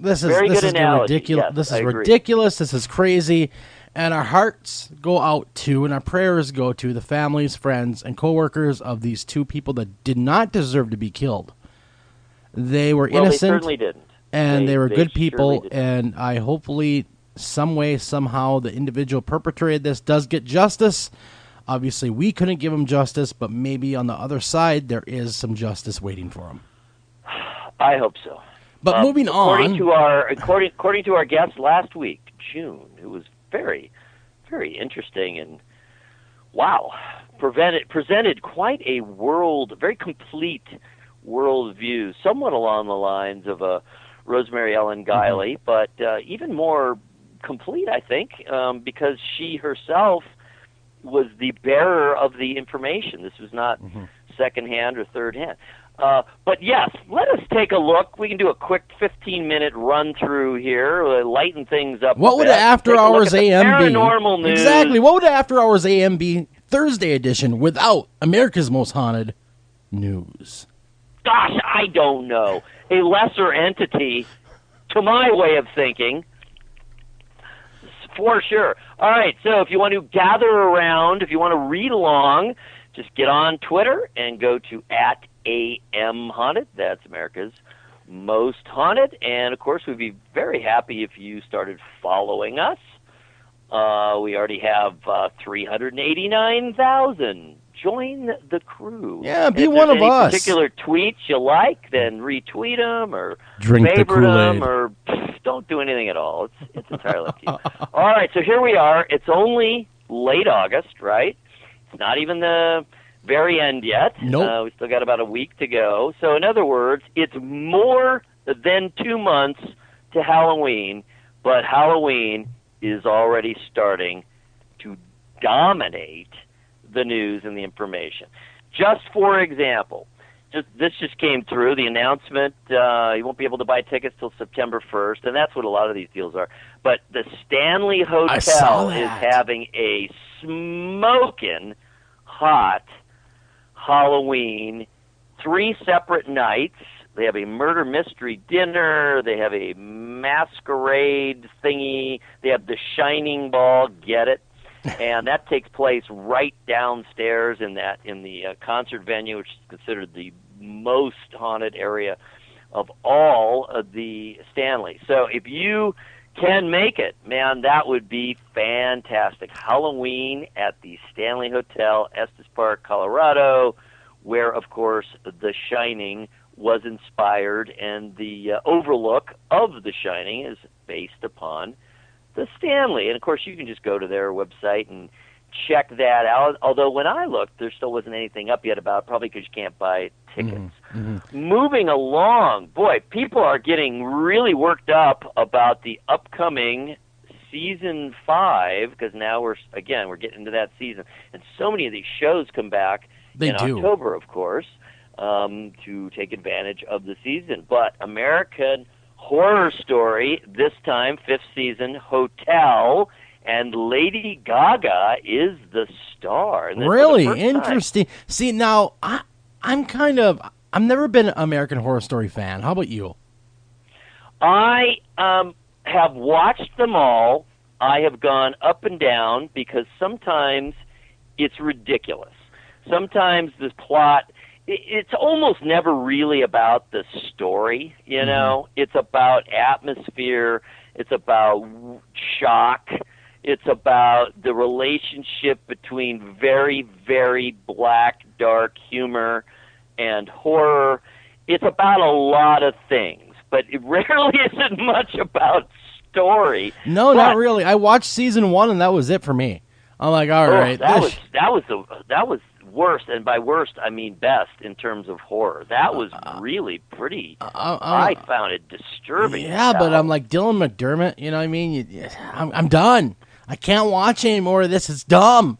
Very good analogy. ridiculous. Yes, this is I agree. ridiculous. This is crazy. And our hearts go out to, and our prayers go to the families, friends, and coworkers of these two people that did not deserve to be killed. They were innocent. They certainly didn't. And they were good people, surely and I hopefully, some way, somehow, the individual perpetrated this does get justice. Obviously, we couldn't give him justice, but maybe on the other side, there is some justice waiting for him. I hope so. But moving on, according to our guest last week, June, it was very, very interesting and wow, presented quite a very complete world view, somewhat along the lines of a Rosemary Ellen Guiley, but even more complete, I think, because she herself was the bearer of the information. This was not secondhand or thirdhand. But yes, let us take a look. We can do a quick 15-minute run-through here, lighten things up. What would After Hours AM be? Paranormal news. Exactly. What would After Hours AM be Thursday edition without America's Most Haunted news? Gosh, I don't know. A lesser entity, to my way of thinking, for sure. All right, so if you want to gather around, if you want to read along, just get on Twitter and go to @AMHaunted. That's America's Most Haunted. And, of course, we'd be very happy if you started following us. We already have 389,000. Join the crew. Yeah, be one of us. If there's any particular tweets you like, then retweet them or drink the favorite Kool-Aid. them or don't do anything at all. It's entirely up to you. All right, so here we are. It's only late August, right? It's not even the very end yet. Nope. We still got about a week to go. So in other words, it's more than 2 months to Halloween, but Halloween is already starting to dominate the news and the information. Just for example, this just came through, the announcement, you won't be able to buy tickets till September 1st, and that's what a lot of these deals are. But the Stanley Hotel is having a smoking hot Halloween, 3 separate nights. They have a murder mystery dinner. They have a masquerade thingy. They have the Shining Ball. Get it? And that takes place right downstairs in the concert venue, which is considered the most haunted area of all of the Stanley. So if you can make it, man, that would be fantastic. Halloween at the Stanley Hotel, Estes Park, Colorado, where, of course, The Shining was inspired, and the overlook of The Shining is based upon the Stanley. And, of course, you can just go to their website and check that out. Although when I looked, there still wasn't anything up yet about it, probably because you can't buy tickets. Moving along, boy, people are getting really worked up about the upcoming Season 5, because now we're getting into that season. And so many of these shows come back in October, of course, to take advantage of the season. But American Horror Story, this time, 5th season, Hotel, and Lady Gaga is the star. And really interesting. See, now, I've never been an American Horror Story fan. How about you? I have watched them all. I have gone up and down because sometimes it's ridiculous. Sometimes the plot, it's almost never really about the story, you know? It's about atmosphere. It's about shock. It's about the relationship between very, very black, dark humor and horror. It's about a lot of things, but it rarely isn't much about story. No, not really. I watched season 1, and that was it for me. I'm like, all right. That was worst, and by worst I mean best in terms of horror. That was really pretty. I found it disturbing. Yeah, but I'm like Dylan McDermott. You know what I mean? I'm done. I can't watch any more of this. It's dumb.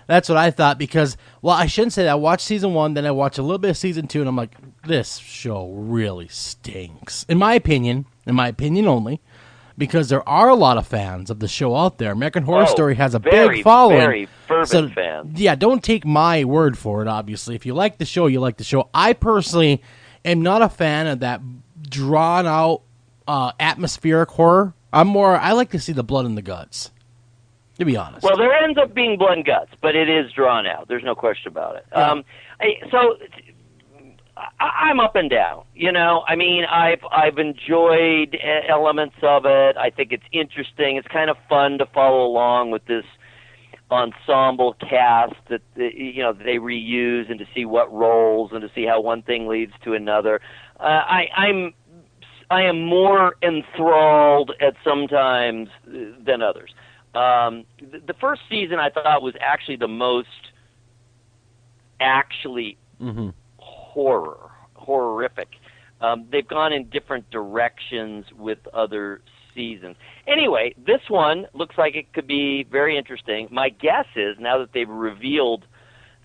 That's what I thought because, well, I shouldn't say that. I watched season 1, then I watched a little bit of season 2, and I'm like, this show really stinks. In my opinion only, because there are a lot of fans of the show out there. American Horror Story has a big following. Very fervent fans. Yeah, don't take my word for it, obviously. If you like the show, you like the show. I personally am not a fan of that drawn-out atmospheric horror. I like to see the blood and the guts. To be honest. Well, there ends up being blood and guts, but it is drawn out. There's no question about it. Yeah. I'm up and down. I mean, I've enjoyed elements of it. I think it's interesting. It's kind of fun to follow along with this ensemble cast that they reuse, and to see what roles and to see how one thing leads to another. I am more enthralled at sometimes than others. The first season I thought was actually the most horrific. They've gone in different directions with other seasons. Anyway, this one looks like it could be very interesting. My guess is, now that they've revealed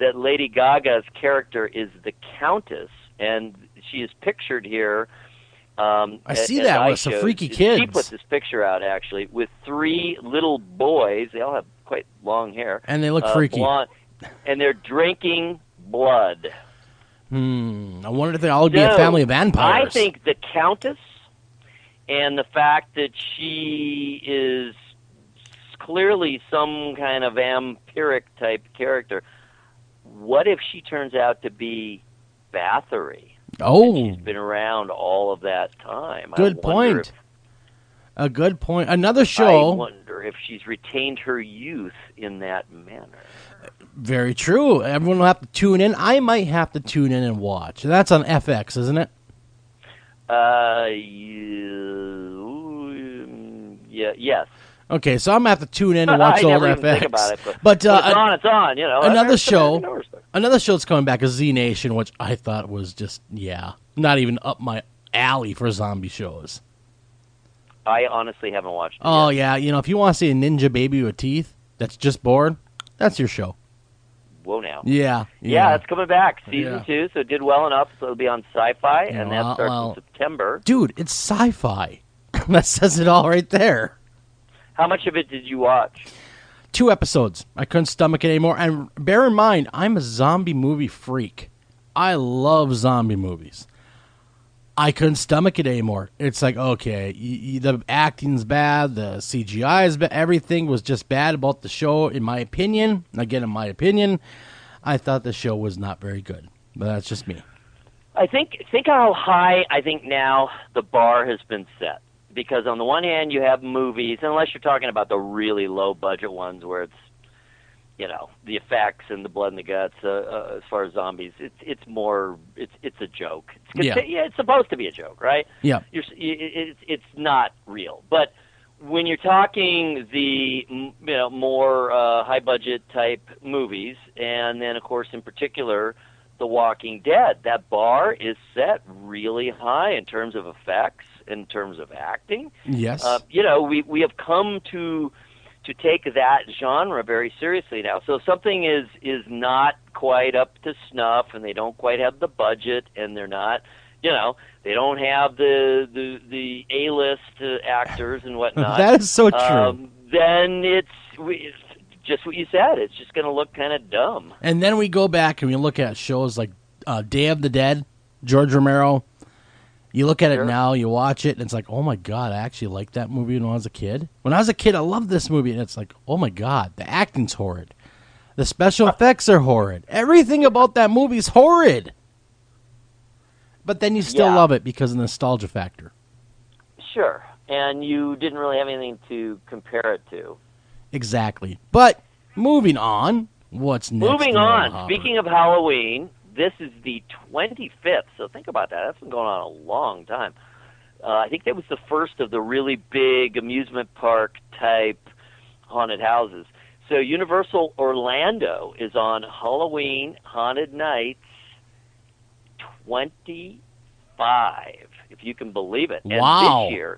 that Lady Gaga's character is the Countess, and she is pictured here. I see that with some freaky kids. She put this picture out, actually, with 3 little boys. They all have quite long hair. And they look freaky. Blonde, and they're drinking blood. I wonder if they all would be a family of vampires. I think the Countess, and the fact that she is clearly some kind of vampiric type character, what if she turns out to be Bathory? Oh. And she's been around all of that time. Good point. A good point. Another show. I wonder if she's retained her youth in that manner. Very true. Everyone will have to tune in. I might have to tune in and watch. That's on FX, isn't it? Yes. Okay, so I'm going to have to tune in and watch I old never FX. even think about it, but it's on, Another show that's coming back is Z Nation, which I thought was just, not even up my alley for zombie shows. I honestly haven't watched it Oh, yet. yeah. If you want to see a ninja baby with teeth that's just bored, that's your show. Whoa, now. Yeah. It's coming back. Season 2, so it did well enough, so it'll be on Sci-Fi, and that starts in September. Dude, it's sci-fi. That says it all right there. How much of it did you watch? 2 episodes. I couldn't stomach it anymore. And bear in mind, I'm a zombie movie freak. I love zombie movies. I couldn't stomach it anymore. It's like, okay, the acting's bad, the CGI is bad, everything was just bad about the show, in my opinion. Again, in my opinion, I thought the show was not very good. But that's just me. I think how high I think now the bar has been set. Because on the one hand, you have movies, unless you're talking about the really low-budget ones where it's, the effects and the blood and the guts. As far as zombies, it's a joke. It's supposed to be a joke, right? Yeah. It's not real. But when you're talking the more high-budget type movies, and then of course in particular The Walking Dead, that bar is set really high in terms of effects, in terms of acting. Yes. We have come to take that genre very seriously now. So if something is not quite up to snuff, and they don't quite have the budget, and they're not, they don't have the A-list actors and whatnot. That is so true. Then it's just what you said. It's just going to look kind of dumb. And then we go back and we look at shows like Day of the Dead, George Romero. You look at it now, you watch it, and it's like, oh my God, I actually liked that movie when I was a kid. When I was a kid, I loved this movie, and it's like, oh my God, the acting's horrid. The special effects are horrid. Everything about that movie's horrid. But then you still love it because of the nostalgia factor. Sure. And you didn't really have anything to compare it to. Exactly. But moving on, what's next? Moving on, speaking of Halloween, this is the 25th, so think about that. That's been going on a long time. I think that was the first of the really big amusement park type haunted houses. So Universal Orlando is on Halloween Haunted Nights 25, if you can believe it. Wow. And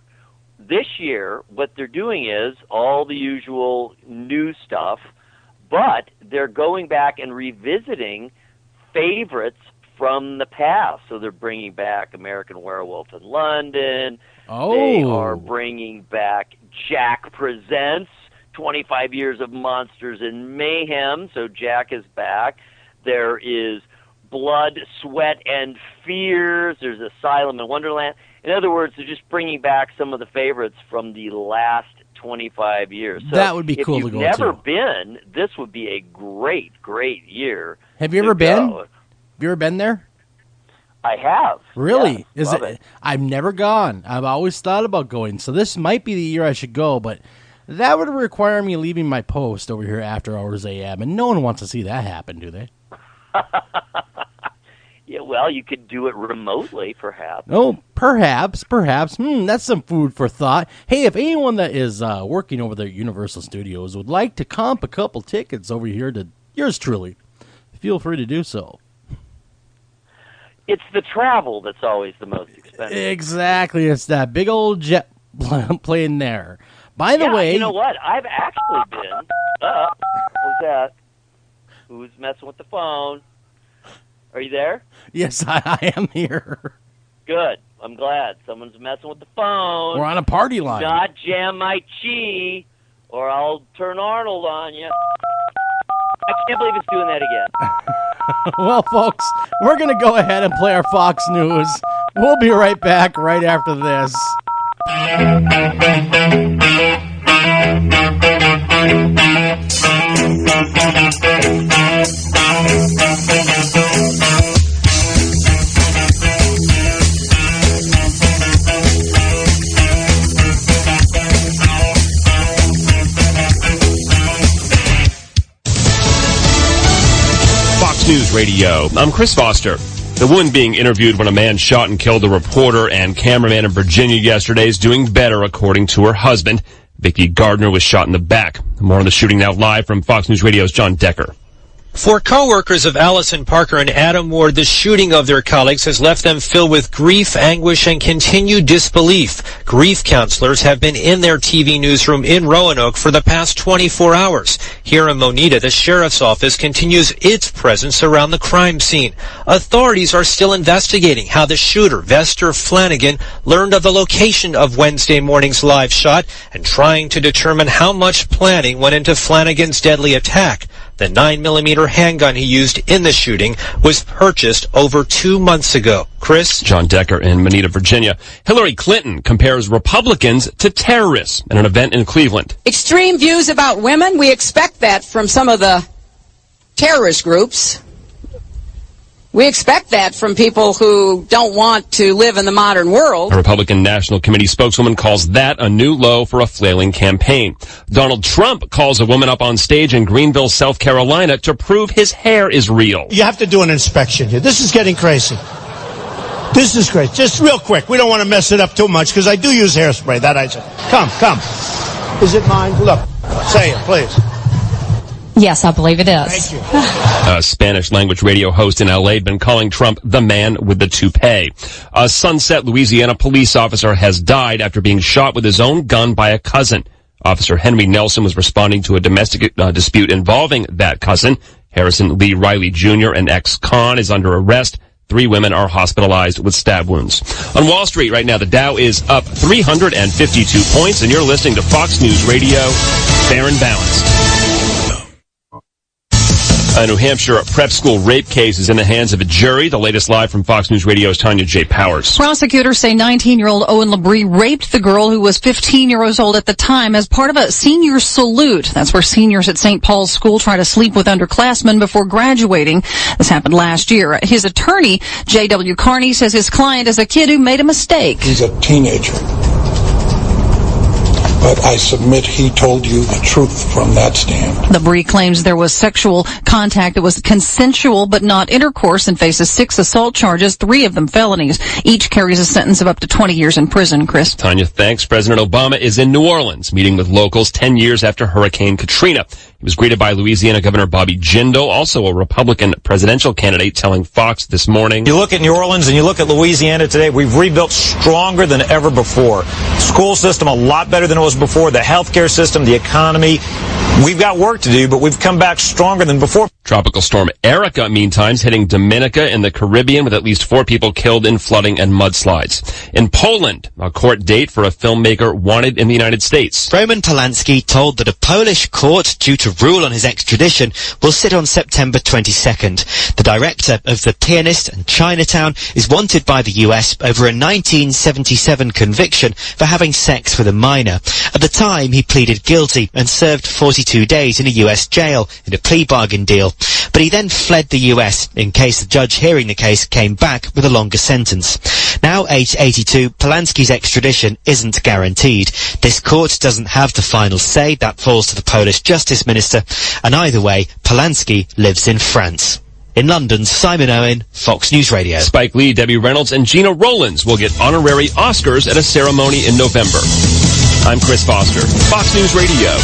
this year, what they're doing is all the usual new stuff, but they're going back and revisiting favorites from the past. So they're bringing back American Werewolf in London. Oh. They are bringing back Jack Presents, 25 Years of Monsters and Mayhem. So Jack is back. There is Blood, Sweat, and Fears. There's Asylum in Wonderland. In other words, they're just bringing back some of the favorites from the last 25 years. So that would be cool to go to. If you've never been, this would be a great, great year. Have you ever been? Have you ever been there? I have. Really? Yeah, Is it? I've never gone. I've always thought about going. So this might be the year I should go, but that would require me leaving my post over here After Hours AM, and no one wants to see that happen, do they? Yeah, well, you could do it remotely, perhaps. Oh, perhaps. That's some food for thought. Hey, if anyone that is working over there at Universal Studios would like to comp a couple tickets over here to yours truly, feel free to do so. It's the travel that's always the most expensive. Exactly. It's that big old jet plane there. By the way... you know what? I've actually been... who's that? Who's messing with the phone? Are you there? Yes, I am here. Good. I'm glad. Someone's messing with the phone. We're on a party line. Do not jam my chi, or I'll turn Arnold on you. I can't believe it's doing that again. Well, folks, we're going to go ahead and play our Fox News. We'll be right back right after this. Fox News Radio. I'm Chris Foster. The woman being interviewed when a man shot and killed a reporter and cameraman in Virginia yesterday is doing better, according to her husband. Vicki Gardner was shot in the back. More on the shooting now live from Fox News Radio's John Decker. For co-workers of Allison Parker and Adam Ward, the shooting of their colleagues has left them filled with grief, anguish, and continued disbelief. Grief counselors have been in their TV newsroom in Roanoke for the past 24 hours. Here in Moneta, the sheriff's office continues its presence around the crime scene. Authorities are still investigating how the shooter, Vester Flanagan, learned of the location of Wednesday morning's live shot and trying to determine how much planning went into Flanagan's deadly attack. The 9mm handgun he used in the shooting was purchased over 2 months ago. Chris? John Decker in Moneta, Virginia. Hillary Clinton compares Republicans to terrorists at an event in Cleveland. Extreme views about women, we expect that from some of the terrorist groups. We expect that from people who don't want to live in the modern world. A Republican National Committee spokeswoman calls that a new low for a flailing campaign. Donald Trump calls a woman up on stage in Greenville, South Carolina to prove his hair is real. You have to do an inspection here. This is getting crazy. This is great. Just real quick. We don't want to mess it up too much because I do use hairspray. That I said. Come. Is it mine? Look. Say it, please. Yes, I believe it is. Thank you. A Spanish-language radio host in L.A. had been calling Trump the man with the toupee. A Sunset, Louisiana police officer has died after being shot with his own gun by a cousin. Officer Henry Nelson was responding to a domestic dispute involving that cousin. Harrison Lee Riley Jr., an ex-con, is under arrest. 3 women are hospitalized with stab wounds. On Wall Street right now, the Dow is up 352 points, and you're listening to Fox News Radio, fair and balanced. A New Hampshire prep school rape case is in the hands of a jury. The latest live from Fox News Radio's Tanya J. Powers. Prosecutors say 19-year-old Owen Labrie raped the girl who was 15 years old at the time as part of a senior salute. That's where seniors at St. Paul's School try to sleep with underclassmen before graduating. This happened last year. His attorney, J.W. Carney, says his client is a kid who made a mistake. He's a teenager. But I submit he told you the truth from that stand. Labrie claims there was sexual contact that was consensual but not intercourse and faces 6 assault charges, 3 of them felonies. Each carries a sentence of up to 20 years in prison, Chris. Tanya, thanks. President Obama is in New Orleans, meeting with locals 10 years after Hurricane Katrina. He was greeted by Louisiana Governor Bobby Jindal, also a Republican presidential candidate, telling Fox this morning. You look at New Orleans and you look at Louisiana today, we've rebuilt stronger than ever before. School system a lot better than it was before. The healthcare system, the economy. We've got work to do, but we've come back stronger than before. Tropical storm Erica, meantime, is hitting Dominica in the Caribbean with at least 4 people killed in flooding and mudslides. In Poland, a court date for a filmmaker wanted in the United States. Roman Polanski told that a Polish court, due to rule on his extradition, will sit on September 22nd. The director of The Pianist and Chinatown is wanted by the US over a 1977 conviction for having sex with a minor. At the time, he pleaded guilty and served 42 days in a US jail in a plea bargain deal. But he then fled the US in case the judge hearing the case came back with a longer sentence. Now aged 82, Polanski's extradition isn't guaranteed. This court doesn't have the final say. That falls to the Polish Justice Minister. And either way, Polanski lives in France. In London, Simon Owen, Fox News Radio. Spike Lee, Debbie Reynolds, and Gina Rowlands will get honorary Oscars at a ceremony in November. I'm Chris Foster, Fox News Radio.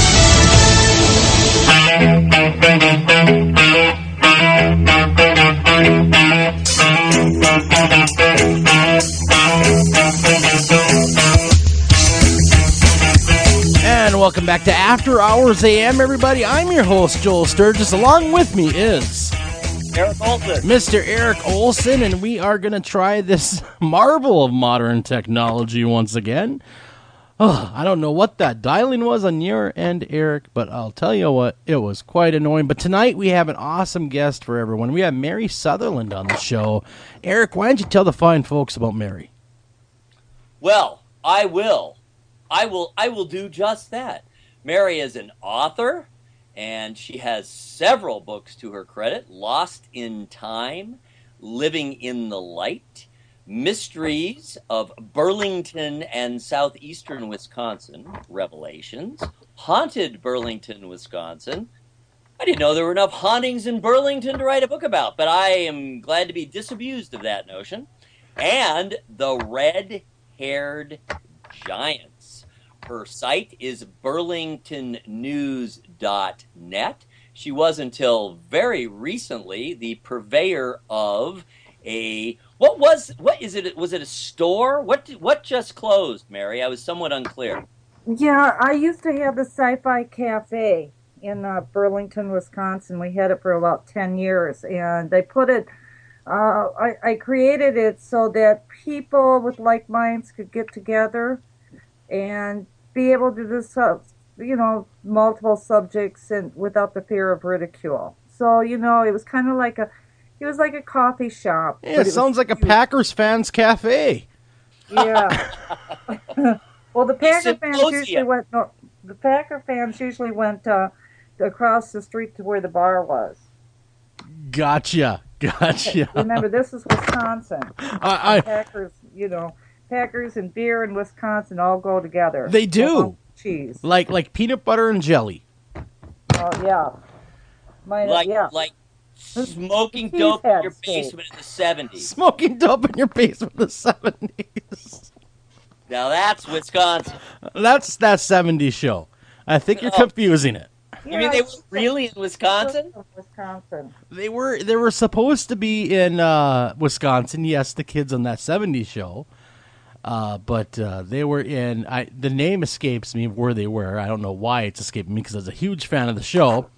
And welcome back to After Hours AM, everybody. I'm your host, Joel Sturgis. Along with me is Eric Olson. Mr. Eric Olson, and we are going to try this marvel of modern technology once again. Oh, I don't know what that dialing was on your end, Eric, but I'll tell you what, it was quite annoying. But tonight we have an awesome guest for everyone. We have Mary Sutherland on the show. Eric, why don't you tell the fine folks about Mary? Well, I will do just that. Mary is an author, and she has several books to her credit. Lost in Time, Living in the Light, Mysteries of Burlington and Southeastern Wisconsin, Revelations, Haunted Burlington, Wisconsin. I didn't know there were enough hauntings in Burlington to write a book about, but I am glad to be disabused of that notion. And The Red-Haired Giants. Her site is burlingtonnews.net. She was until very recently the purveyor of was it a store? What just closed, Mary? I was somewhat unclear. Yeah, I used to have the Sci-Fi Cafe in Burlington, Wisconsin. We had it for about 10 years, and they put it. I created it so that people with like minds could get together and be able to discuss, multiple subjects and without the fear of ridicule. So, it was kind of like a coffee shop. Yeah, it sounds like a Packers fans cafe. Yeah. Well, the Packer fans usually went. No, the Packer fans usually went across the street to where the bar was. Gotcha. Remember, this is Wisconsin. Packers, Packers and beer in Wisconsin all go together. They do. Cheese. Like peanut butter and jelly. Oh, yeah. Like smoking dope in your basement in the 70s. Smoking dope in your basement in the 70s. Now that's Wisconsin. That's that 70s show. I think you're confusing it. You mean they were really in Wisconsin? Wisconsin. They were supposed to be in Wisconsin. Yes, the kids on that 70s show. But they were in. The name escapes me where they were. I don't know why it's escaping me because I was a huge fan of the show.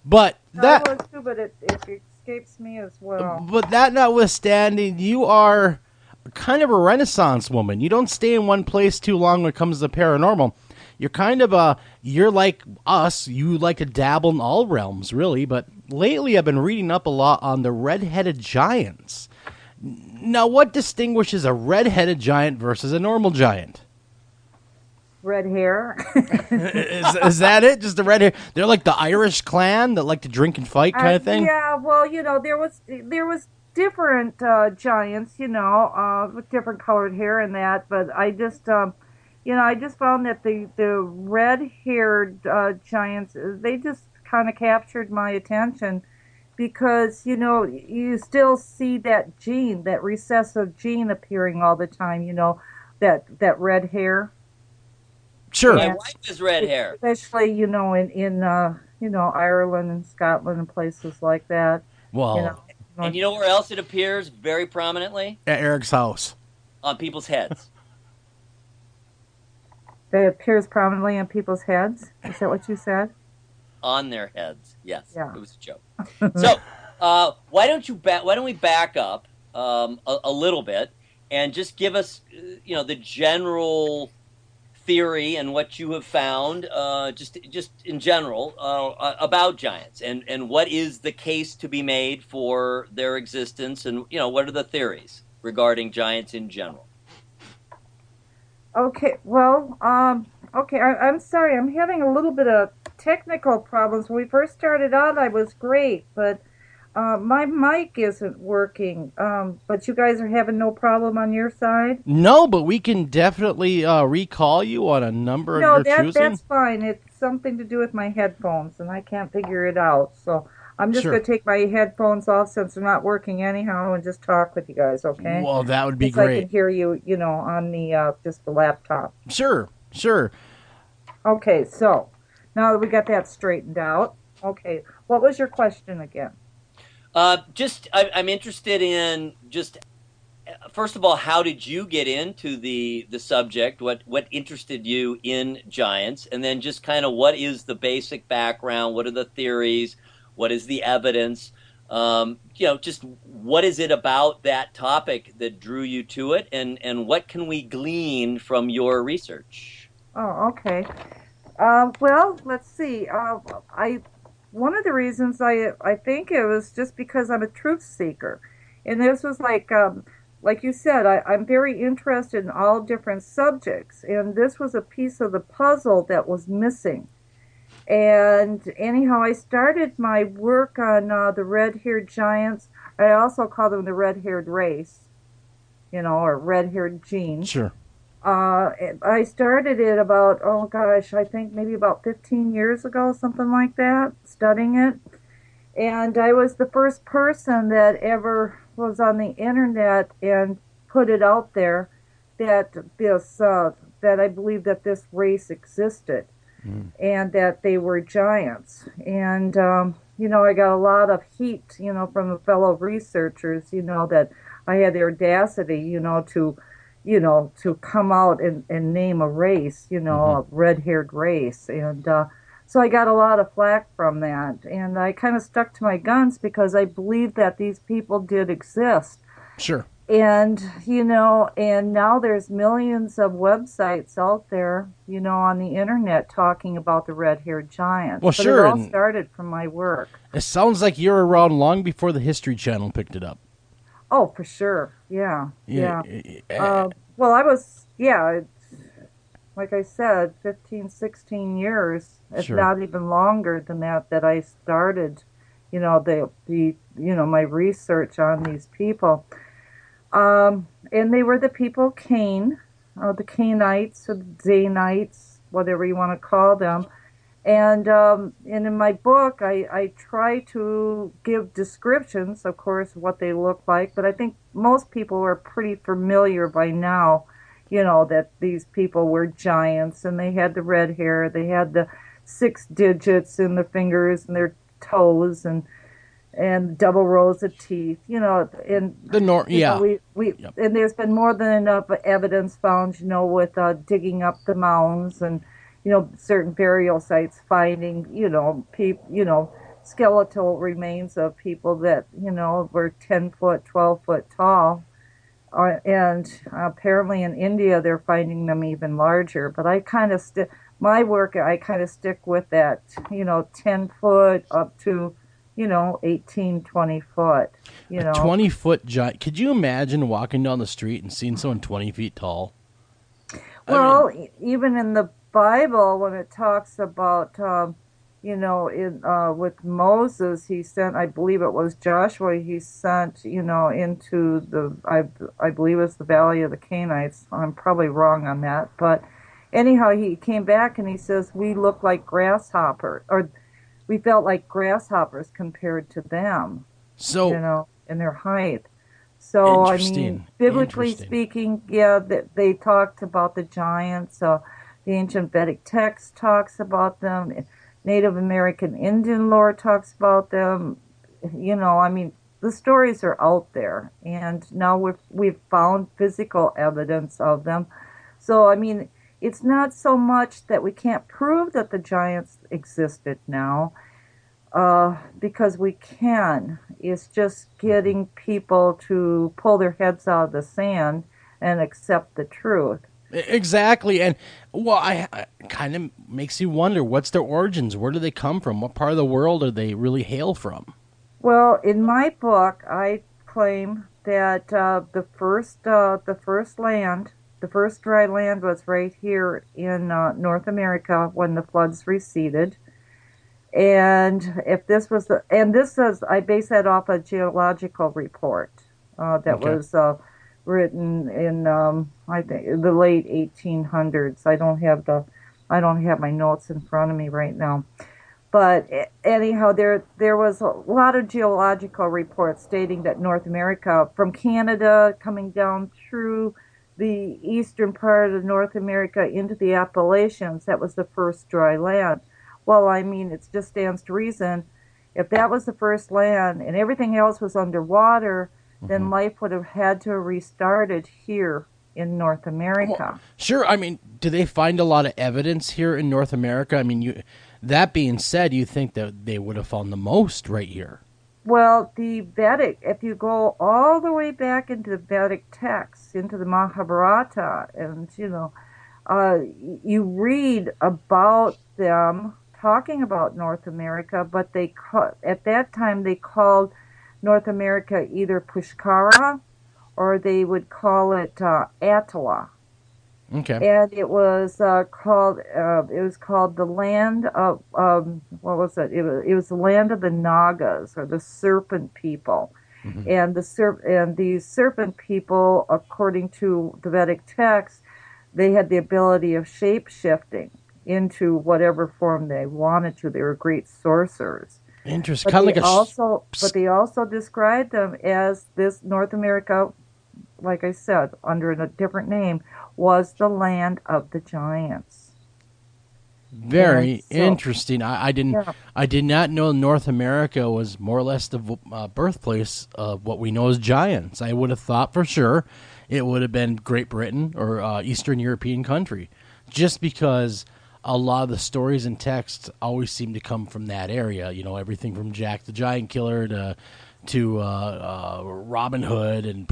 But I was too, but it escapes me as well. But that notwithstanding, you are kind of a Renaissance woman. You don't stay in one place too long when it comes to paranormal. You're kind of you're like us. You like to dabble in all realms, really. But lately, I've been reading up a lot on the red-headed giants. Now, what distinguishes a red-headed giant versus a normal giant? Red hair. is that it? Just the red hair? They're like the Irish clan that like to drink and fight kind of thing? Yeah, well, there was different giants, with different colored hair and that, but I just, I just found that the red-haired giants, they just kind of captured my attention because, you still see that gene, that recessive gene appearing all the time, that red hair. Sure. My wife is red hair. Especially, in Ireland and Scotland and places like that. Well, and you know where else it appears very prominently? At Eric's house. On people's heads. It appears prominently on people's heads? Is that what you said? on their heads. Yes, Yeah. it was a joke. So why don't we back up a little bit and just give us the general theory and what you have found just in general about giants, and what is the case to be made for their existence, and what are the theories regarding giants in general. Okay, well, I'm sorry, I'm having a little bit of technical problems. When we first started out, I was great, but my mic isn't working. But you guys are having no problem on your side? No, but we can definitely recall you on a number of your choosing. That's fine. It's something to do with my headphones, and I can't figure it out. So I'm just going to take my headphones off since they're not working anyhow, and just talk with you guys, okay? Well, that would be great. I great. can hear you, on the just the laptop. Sure. Okay, so now that we got that straightened out, okay, what was your question again? I'm interested in just first of all, how did you get into the subject? What interested you in giants, and then just kind of what is the basic background? What are the theories? What is the evidence? Just what is it about that topic that drew you to it, and what can we glean from your research? Oh, okay. Well, let's see. One of the reasons I think it was just because I'm a truth seeker, and this was like you said, I'm very interested in all different subjects, and this was a piece of the puzzle that was missing. And anyhow, I started my work on the red-haired giants. I also call them the red-haired race, or red-haired gene. Sure. I started it about, I think maybe about 15 years ago, something like that, studying it. And I was the first person that ever was on the internet and put it out there that that I believe that this race existed and that they were giants. And, I got a lot of heat, from the fellow researchers, that I had the audacity, to come out and name a race, a red-haired race. And so I got a lot of flack from that. And I kind of stuck to my guns because I believed that these people did exist. Sure. And, and now there's millions of websites out there, on the internet talking about the red-haired giants. Well, but sure. it all started from my work. It sounds like you're around long before the History Channel picked it up. Oh, for sure. Yeah. Well, I was, like I said, 15, 16 years, if not even longer than that I started, my research on these people. And they were the people Cain, the Cainites, or the Danites, whatever you want to call them. And in my book, I try to give descriptions, of course, of what they look like, but I think most people are pretty familiar by now, that these people were giants, and they had the red hair, they had the 6 digits in their fingers and their toes, and double rows of teeth, and and there's been more than enough evidence found, with digging up the mounds and certain burial sites finding, skeletal remains of people that, were 10 foot, 12 foot tall. And apparently in India, they're finding them even larger. But I kind of my work, I kind of stick with that, 10 foot up to, 18, 20 foot, A 20-foot giant. Could you imagine walking down the street and seeing someone 20 feet tall? Well, even in the Bible, when it talks about, with Moses, he sent, I believe it was Joshua, he sent, into I believe it's the Valley of the Canaanites. I'm probably wrong on that. But anyhow, he came back and he says, we look like grasshoppers, or we felt like grasshoppers compared to them, in their height. So, I mean, biblically speaking, they talked about the giants. The ancient Vedic text talks about them. Native American Indian lore talks about them. The stories are out there, and now we've found physical evidence of them. So, it's not so much that we can't prove that the giants existed now, because we can. It's just getting people to pull their heads out of the sand and accept the truth. Exactly, and well, I kind of makes you wonder, what's their origins? Where do they come from? What part of the world are they really hail from? Well, in my book, I claim that the first dry land was right here in North America when the floods receded. And if this was I base that off a geological report that was written in I think the late 1800s. I don't have my notes in front of me right now. But anyhow, there was a lot of geological reports stating that North America, from Canada coming down through the eastern part of North America into the Appalachians, that was the first dry land. Well, I mean, it just stands to reason. If that was the first land and everything else was underwater, then life would have had to have restarted here in North America. Well, sure. I mean, do they find a lot of evidence here in North America? I mean, that being said, you think that they would have found the most right here? Well, the Vedic, if you go all the way back into the Vedic texts, into the Mahabharata, and, you read about them talking about North America, but at that time they called North America either Pushkara or they would call it Attila. Okay. And it was called the land of what was it? It was the land of the Nagas, or the serpent people. And these serpent people, according to the Vedic texts, they had the ability of shape shifting into whatever form they wanted to. They were great sorcerers. Interesting. But they also described them as this North America, like I said, under a different name, was the land of the giants. Very interesting. I did not know North America was more or less the birthplace of what we know as giants. I would have thought for sure it would have been Great Britain or Eastern European country, just because a lot of the stories and texts always seem to come from that area. Everything from Jack the Giant Killer to Robin Hood and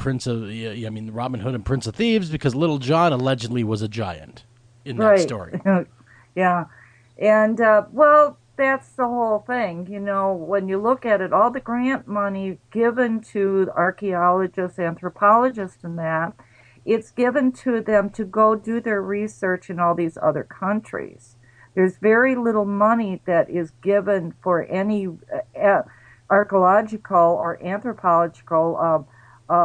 Robin Hood and Prince of Thieves, because Little John allegedly was a giant in that story. Yeah. And, well, that's the whole thing. When you look at it, all the grant money given to archaeologists, anthropologists, and that, it's given to them to go do their research in all these other countries. There's very little money that is given for any archaeological or anthropological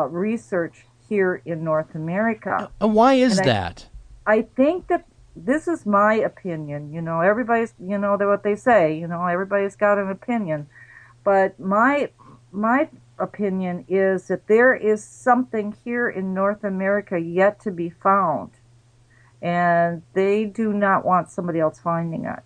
research here in North America. And why is that? I think that this is my opinion. Everybody's, what they say, everybody's got an opinion. But my opinion is that there is something here in North America yet to be found. And they do not want somebody else finding it.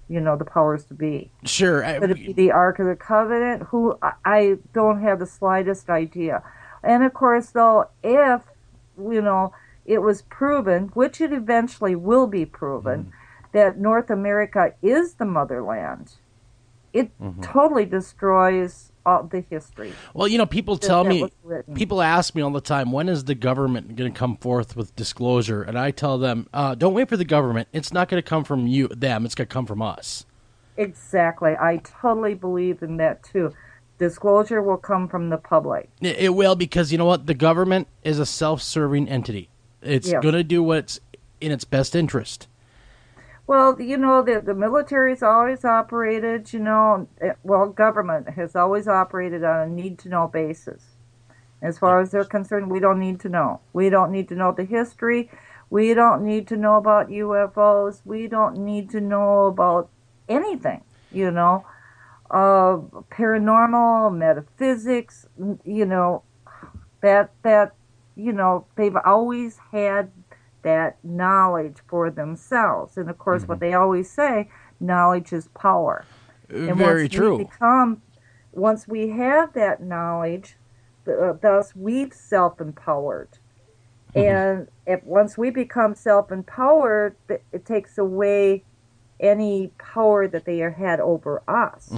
The powers to be. Sure. Could it be the Ark of the Covenant? Who I don't have the slightest idea. And of course, though, if, it was proven, which it eventually will be proven, that North America is the motherland, it totally destroys all the history. Well, people ask me all the time, when is the government going to come forth with disclosure? And I tell them, don't wait for the government. It's not going to come from them. It's going to come from us. Exactly. I totally believe in that, too. Disclosure will come from the public. It will, because you know what? The government is a self-serving entity. It's going to do what's in its best interest. Well, the military's always operated, government has always operated on a need-to-know basis. As far as they're concerned, we don't need to know. We don't need to know the history. We don't need to know about UFOs. We don't need to know about anything, paranormal, metaphysics, they've always had that knowledge for themselves. And of course, what they always say, knowledge is power. And very true. Once we have that knowledge, thus we've self-empowered. And if once we become self-empowered, it takes away any power that they had over us.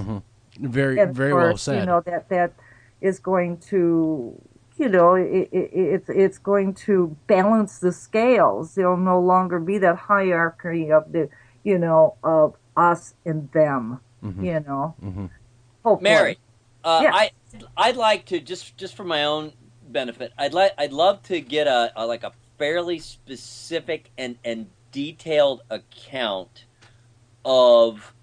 Very, And of very well course, said. that is going to, it's going to balance the scales. There'll no longer be that hierarchy of of us and them. Hopefully. Mary, Yes. I'd like to just for my own benefit, I'd love to get a fairly specific and detailed account of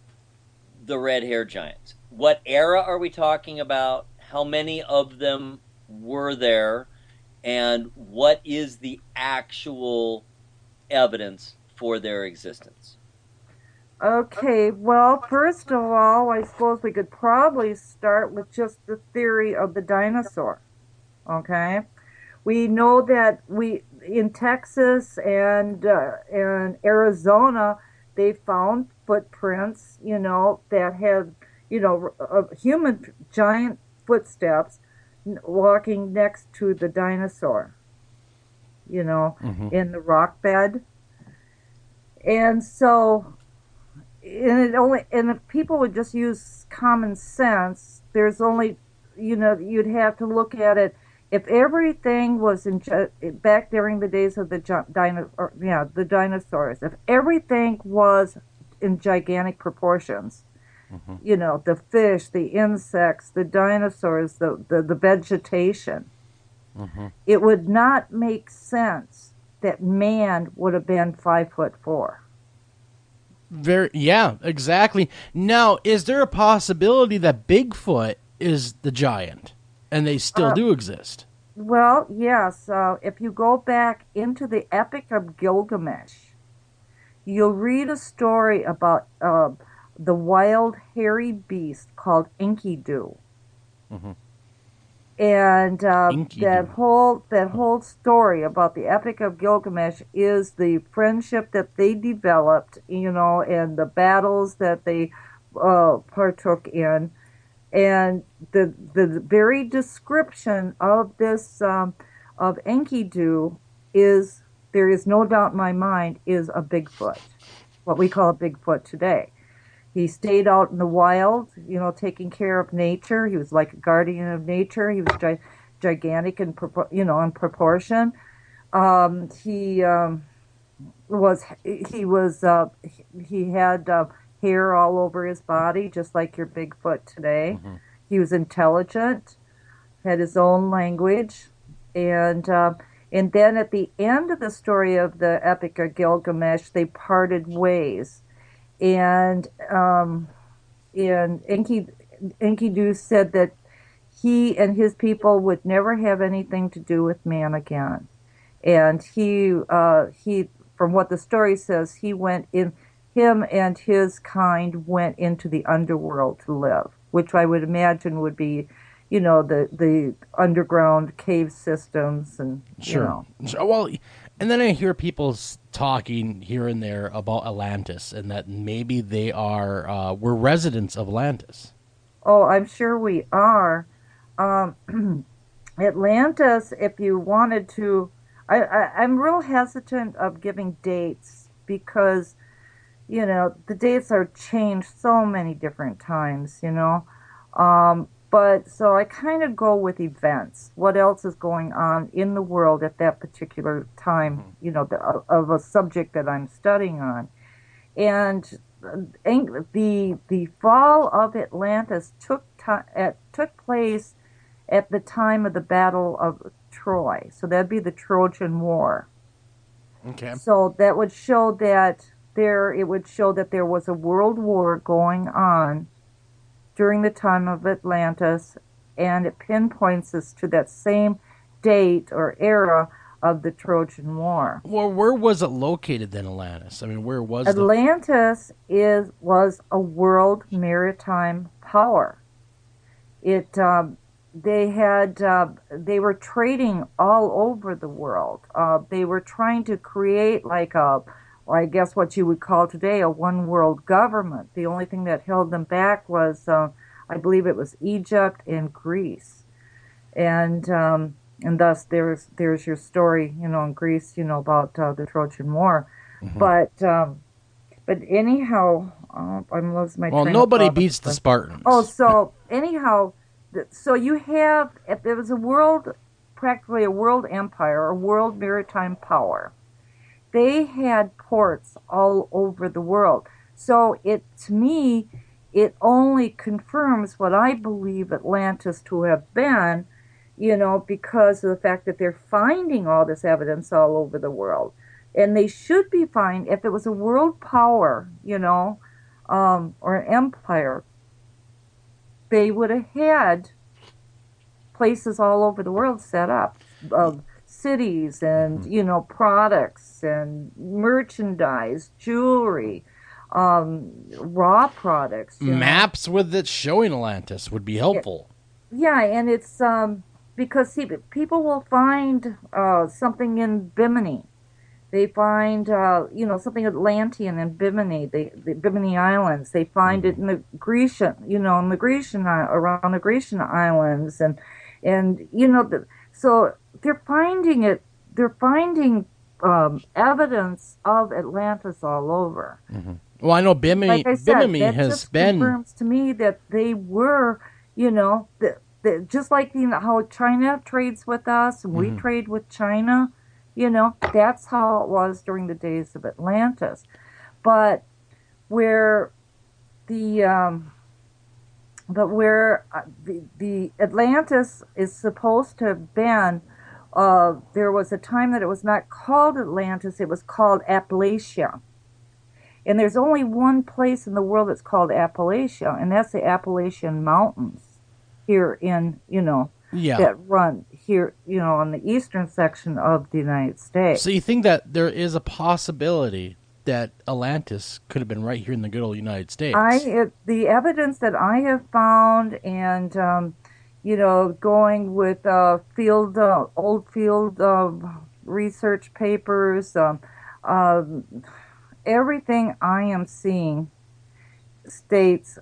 the red hair giants. What era are we talking about? How many of them were there? And what is the actual evidence for their existence? Okay, well, first of all, I suppose we could probably start with just the theory of the dinosaur. Okay? We know that in Texas and Arizona, they found footprints, that had, human giant footsteps walking next to the dinosaur, in the rock bed. And so, and if people would just use common sense, there's only, you'd have to look at it. If everything was back during the days of the dinosaurs, if everything was in gigantic proportions, the fish, the insects, the dinosaurs, the vegetation, it would not make sense that man would have been 5'4". Yeah, exactly. Now, is there a possibility that Bigfoot is the giant, and they still do exist? Well, yes. If you go back into the Epic of Gilgamesh, you'll read a story about the wild hairy beast called Enkidu. And that whole story about the Epic of Gilgamesh is the friendship that they developed, and the battles that they partook in. And the very description of this of Enkidu is, there is no doubt in my mind, is a Bigfoot, what we call a Bigfoot today. He stayed out in the wild, taking care of nature. He was like a guardian of nature. He was gigantic in proportion. He had hair all over his body, just like your Bigfoot today. He was intelligent, had his own language, and then at the end of the story of the Epic of Gilgamesh, they parted ways, and Enkidu said that he and his people would never have anything to do with man again, and he from what the story says, him and his kind went into the underworld to live, which I would imagine would be, the underground cave systems and, Sure. Well, and then I hear people talking here and there about Atlantis, and that maybe they were residents of Atlantis. Oh, I'm sure we are. Atlantis, if you wanted to, I'm real hesitant of giving dates because, the dates are changed so many different times, but so I kind of go with events. What else is going on in the world at that particular time, of a subject that I'm studying on. And the fall of Atlantis took place at the time of the Battle of Troy. So that'd be the Trojan War. Okay. So that would show that it would show that there was a world war going on during the time of Atlantis, and it pinpoints us to that same date or era of the Trojan War. Well, where was it located then, Atlantis? I mean, where was Atlantis was a world maritime power. They were trading all over the world. They were trying to create I guess what you would call today a one world government. The only thing that held them back was, I believe it was Egypt and Greece. And and thus there's your story, in Greece, about the Trojan War. Mm-hmm. But anyhow, I'm losing my. Well, train nobody of thought. beats the Spartans. Oh, so anyhow, so you have, if there was practically a world empire, a world maritime power, they had ports all over the world. So to me, it only confirms what I believe Atlantis to have been, because of the fact that they're finding all this evidence all over the world. And they should be fine if it was a world power, or an empire. They would have had places all over the world set up of cities and, products and merchandise, jewelry, raw products. Maps with it showing Atlantis would be helpful. Yeah, and it's because people will find something in Bimini. They find, something Atlantean in Bimini, the Bimini Islands. They find it in the Grecian, around the Grecian islands, and so they're finding it. They're finding evidence of Atlantis all over. Mm-hmm. Well, I know Bimini. Like I said, Bimini that has just been confirms to me that they were, just like how China trades with us and we trade with China. That's how it was during the days of Atlantis. But where the Atlantis is supposed to have been, there was a time that it was not called Atlantis, it was called Appalachia. And there's only one place in the world that's called Appalachia, and that's the Appalachian Mountains here in, that run here, on the eastern section of the United States. So you think that there is a possibility that Atlantis could have been right here in the good old United States? The evidence that I have found, and going with old field research papers, everything I am seeing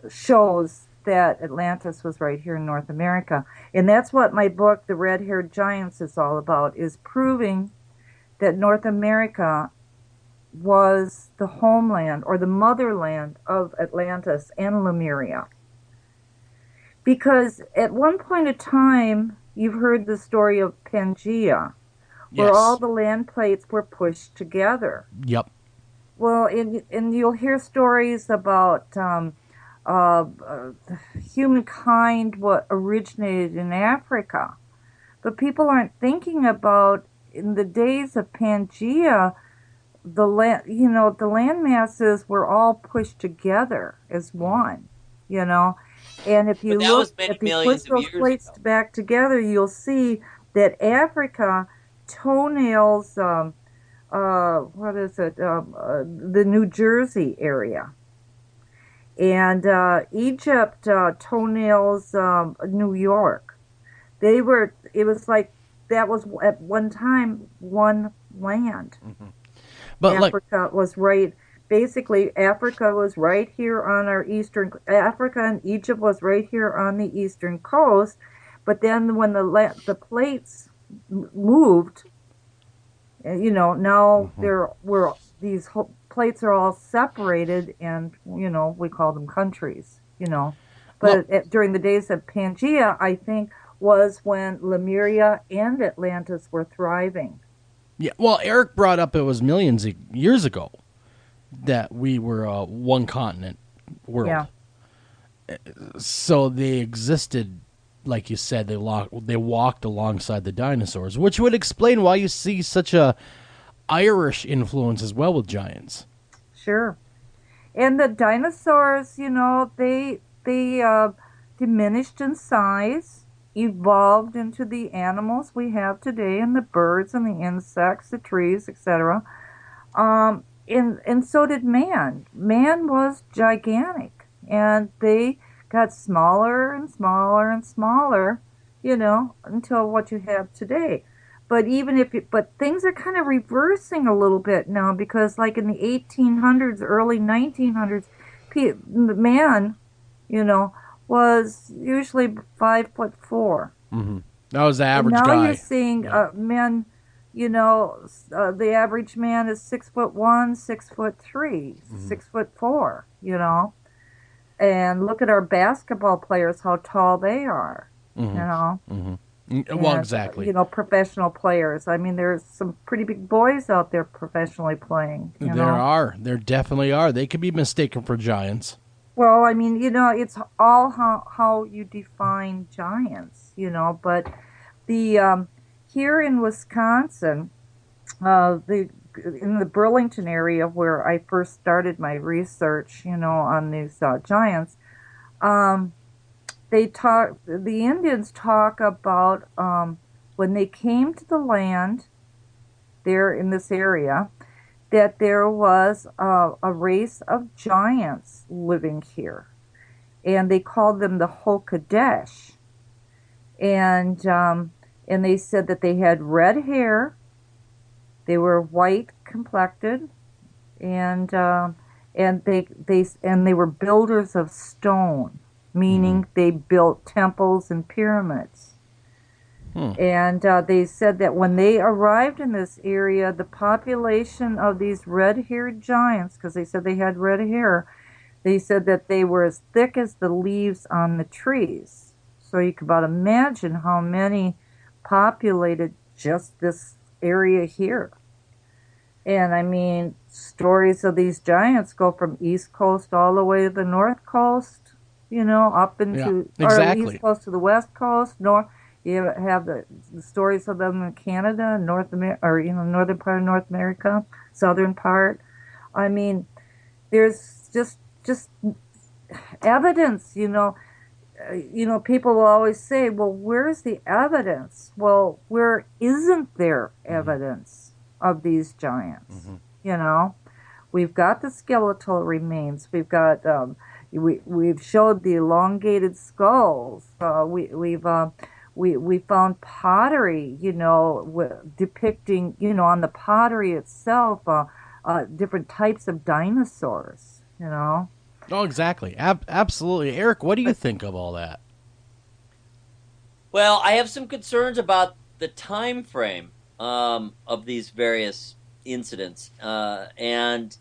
shows that Atlantis was right here in North America. And that's what my book, The Red-Haired Giants, is all about, is proving that North America was the homeland or the motherland of Atlantis and Lemuria. Because at one point in time, you've heard the story of Pangaea, where all the land plates were pushed together. Yep. Well, and you'll hear stories about humankind, what originated in Africa. But people aren't thinking about, in the days of Pangaea, the land masses were all pushed together as one, And if you push those plates back together, you'll see that Africa toenails, the New Jersey area. And Egypt toenails New York. It was like that was at one time one land. Mm-hmm. But Africa was right. Basically, Africa was right here on our Africa and Egypt was right here on the eastern coast. But then when the plates moved, now these plates are all separated, and we call them countries. But during the days of Pangaea, I think was when Lemuria and Atlantis were thriving. Yeah, well, Eric brought up it was millions of years ago that we were one continent world. Yeah. So they existed, like you said, they walked alongside the dinosaurs, which would explain why you see such a Irish influence as well with giants. Sure. And the dinosaurs, they diminished in size, evolved into the animals we have today, and the birds and the insects, the trees, etc. And so did man. Man was gigantic, and they got smaller and smaller and smaller, until what you have today. But but things are kind of reversing a little bit now, because like in the 1800s, early 1900s, man, was usually 5'4". Mm-hmm. That was the average and now guy. You're seeing men. The average man is 6'1", 6'3", 6'4". And look at our basketball players, how tall they are. Well, exactly. Professional players. I mean, there's some pretty big boys out there professionally playing. There definitely are. They could be mistaken for giants. Well, I mean, it's all how you define giants. But the here in Wisconsin, in the Burlington area where I first started my research, on these giants, the Indians talk about when they came to the land there in this area, that there was a race of giants living here, and they called them the Hokadesh, and they said that they had red hair, they were white complected, and they were builders of stone, meaning they built temples and pyramids. And they said that when they arrived in this area, the population of these red-haired giants, because they said they had red hair, they said that they were as thick as the leaves on the trees. So you can about imagine how many populated just this area here. And I mean, stories of these giants go from East Coast all the way to the North Coast, up into or East Coast to the West Coast, North. You have the stories of them in Canada, North America, or northern part of North America, southern part. I mean, there's just evidence. People will always say, "Well, where's the evidence?" Well, where isn't there evidence of these giants? We've got the skeletal remains. We've got we've showed the elongated skulls. We found pottery, depicting, on the pottery itself, different types of dinosaurs, Oh, exactly. Absolutely. Eric, what do you think of all that? Well, I have some concerns about the time frame of these various incidents. And,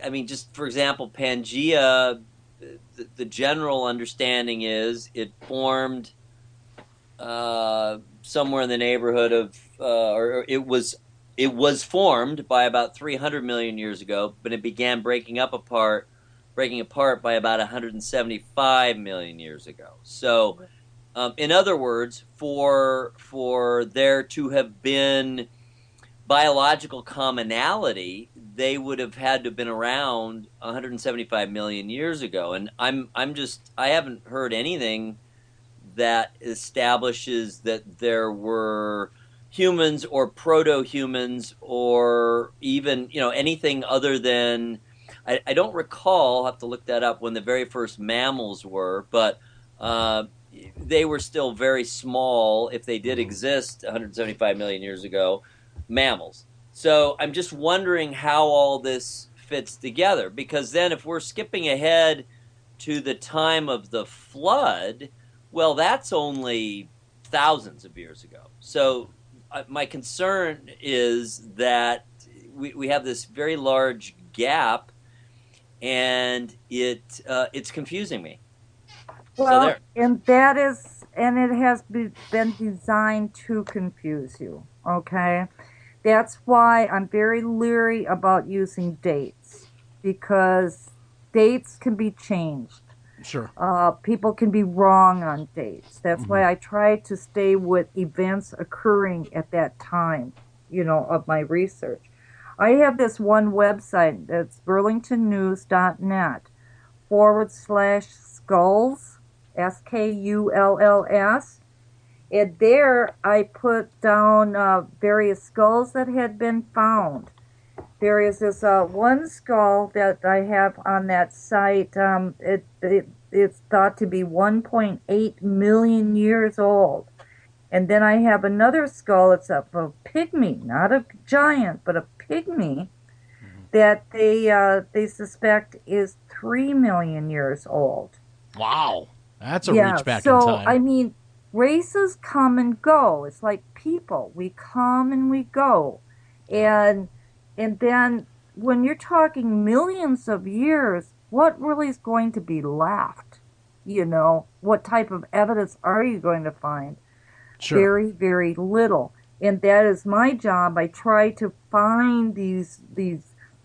I mean, just for example, Pangea, the general understanding is it formed somewhere in the neighborhood of, or it was formed by about 300 million years ago, but it began breaking apart by about 175 million years ago. So, in other words, for there to have been biological commonality, they would have had to have been around 175 million years ago. And I haven't heard anything that establishes that there were humans or proto-humans or even, anything other than, I don't recall, I'll have to look that up, when the very first mammals were, but they were still very small, if they did exist 175 million years ago, mammals. So I'm just wondering how all this fits together, because then if we're skipping ahead to the time of the flood, well, that's only thousands of years ago. So my concern is that we have this very large gap, and it's confusing me. Well, and it has been designed to confuse you, okay? That's why I'm very leery about using dates, because dates can be changed. Sure. People can be wrong on dates. That's why I try to stay with events occurring at that time, of my research. I have this one website that's burlingtonnews.net/skulls, SKULLS. And there I put down various skulls that had been found. There is this one skull that I have on that site. It's thought to be 1.8 million years old. And then I have another skull. It's a pygmy, not a giant, but a pygmy, that they suspect is 3 million years old. Wow, that's a reach back in time. So I mean, races come and go. It's like people. We come and we go. And then when you're talking millions of years, what really is going to be left? You know, what type of evidence are you going to find? Sure. Very, very little. And that is my job. I try to find these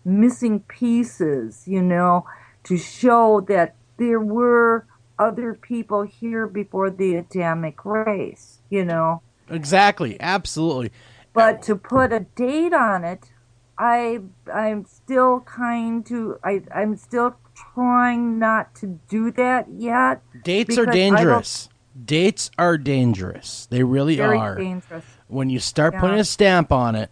missing pieces, you know, to show that there were other people here before the Adamic race, you know. Exactly. Absolutely. But to put a date on it, I'm still I'm still trying not to do that yet. Dates are dangerous. Dates are dangerous. They really Very are. dangerous. When you start putting a stamp on it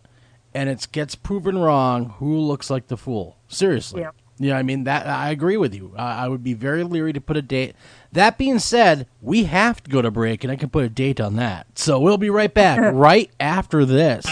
and it gets proven wrong, who looks like the fool? Seriously. Yeah. Yeah, I mean, that I agree with you. I would be very leery to put a date. That being said, we have to go to break, and I can put a date on that. So we'll be right back right after this.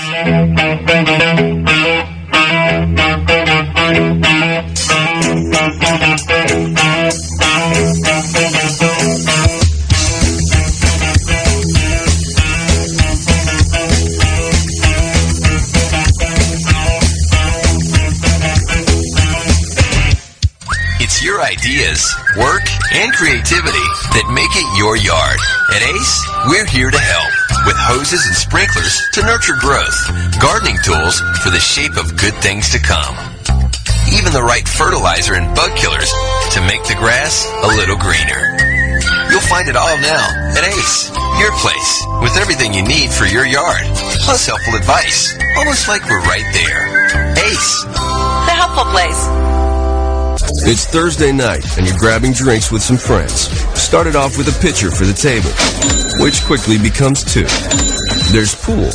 It's your ideas, work, and creativity that make it your yard. At Ace, we're here to help with hoses and sprinklers to nurture growth, gardening tools for the shape of good things to come, even the right fertilizer and bug killers to make the grass a little greener. You'll find it all now at Ace, your place, with everything you need for your yard, plus helpful advice, almost like we're right there. Ace, the helpful place. It's Thursday night, and you're grabbing drinks with some friends. Started off with a pitcher for the table, which quickly becomes two. There's pool.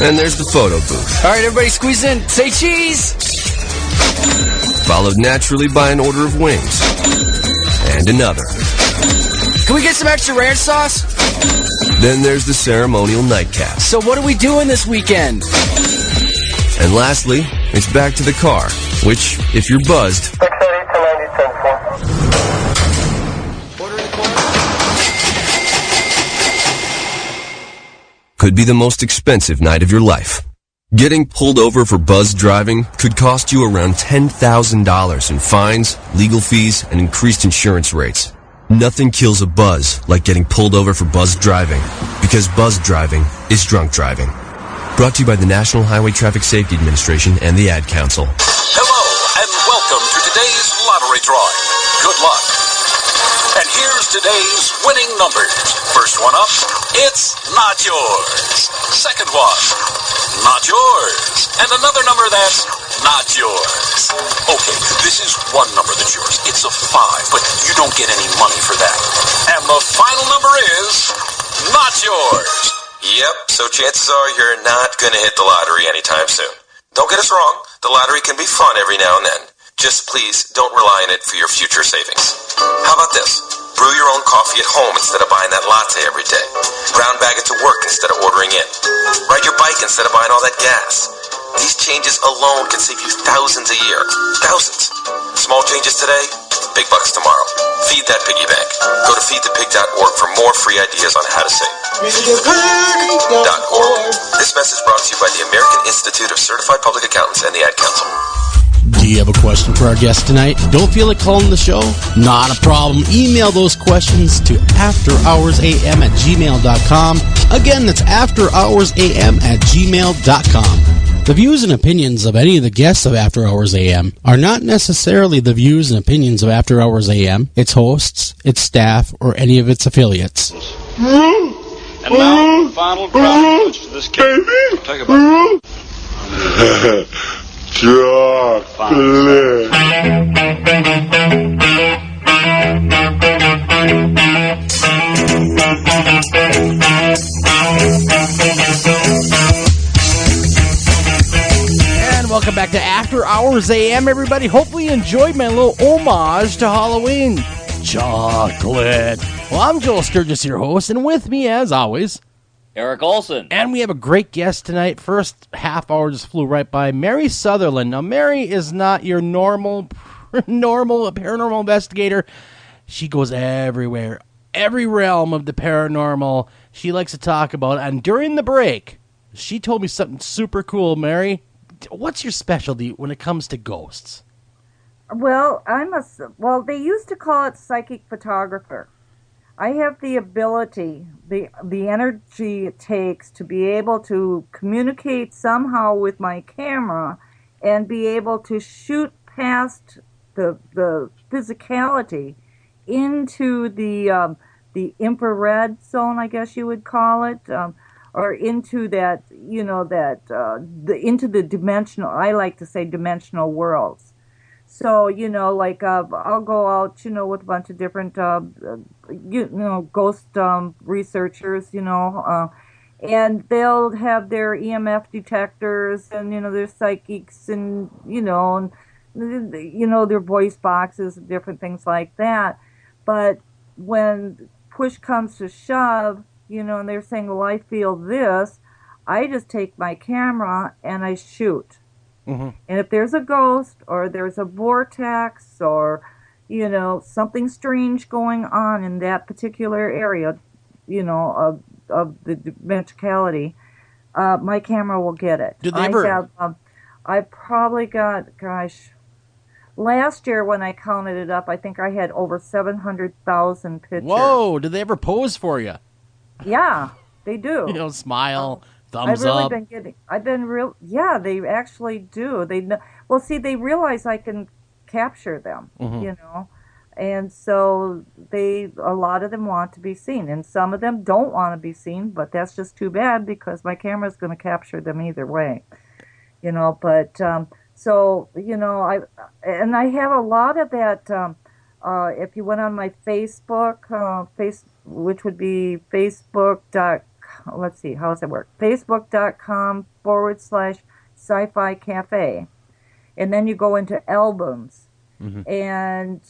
And there's the photo booth. All right, everybody squeeze in. Say cheese! Followed naturally by an order of wings. And another. Can we get some extra ranch sauce? Then there's the ceremonial nightcap. So what are we doing this weekend? And lastly, it's back to the car, which, if you're buzzed, could be the most expensive night of your life. Getting pulled over for buzzed driving could cost you around $10,000 in fines, legal fees, and increased insurance rates. Nothing kills a buzz like getting pulled over for buzzed driving, because buzzed driving is drunk driving. Brought to you by the National Highway Traffic Safety Administration and the Ad Council. Hello, and welcome to today's lottery drawing. Good luck. And here's today's winning numbers. First one up, it's not yours. Second one, not yours. And another number that's not yours. Okay, this is one number that's yours. It's a 5, but you don't get any money for that. And the final number is not yours. Yep, so chances are you're not going to hit the lottery anytime soon. Don't get us wrong, the lottery can be fun every now and then. Just please don't rely on it for your future savings. How about this? Brew your own coffee at home instead of buying that latte every day. Brown bag it to work instead of ordering in. Ride your bike instead of buying all that gas. These changes alone can save you thousands a year. Thousands. Small changes today, big bucks tomorrow. Feed that piggy bank. Go to feedthepig.org for more free ideas on how to save. .org. This message brought to you by the American Institute of Certified Public Accountants and the Ad Council. Do you have a question for our guest tonight? Don't feel like calling the show? Not a problem. Email those questions to afterhoursam@gmail.com. Again, that's afterhoursam@gmail.com. The views and opinions of any of the guests of After Hours AM are not necessarily the views and opinions of After Hours AM, its hosts, its staff, or any of its affiliates. And now, the final crown to this cake. Take a bite. Chocolate. And welcome back to After Hours AM, everybody. Hopefully you enjoyed my little homage to Halloween. Chocolate. Well, I'm Joel Sturgis, your host, and with me, as always, Eric Olson. And we have a great guest tonight. First half hour just flew right by. Mary Sutherland. Now, Mary is not your normal paranormal investigator. She goes everywhere. every realm of the paranormal she likes to talk about. And during the break, she told me something super cool. Mary, what's your specialty when it comes to ghosts? Well, they used to call it psychic photographer. I have the ability, the energy it takes to be able to communicate somehow with my camera and be able to shoot past the physicality into the infrared zone, I guess you would call it, or into that, into the dimensional, I like to say dimensional worlds. So, like I'll go out, with a bunch of different, ghost researchers, and they'll have their EMF detectors and, their psychics and, their voice boxes and different things like that. But when push comes to shove, and they're saying, well, I feel this, I just take my camera and I shoot. Mm-hmm. And if there's a ghost or there's a vortex or, something strange going on in that particular area, of the dimensionality, my camera will get it. Do they ever? I probably got, last year when I counted it up, I think I had over 700,000 pictures. Whoa! Did they ever pose for you? Yeah, they do. Smile. Thumbs up. Yeah, they actually do. They realize I can capture them, Mm-hmm. And so a lot of them want to be seen, and some of them don't want to be seen, but that's just too bad because my camera's going to capture them either way, but, I have a lot of that, if you went on my Facebook, which would be Facebook.com, let's see, how does it work? Facebook.com/sci-fi cafe. And then you go into albums. Mm-hmm. And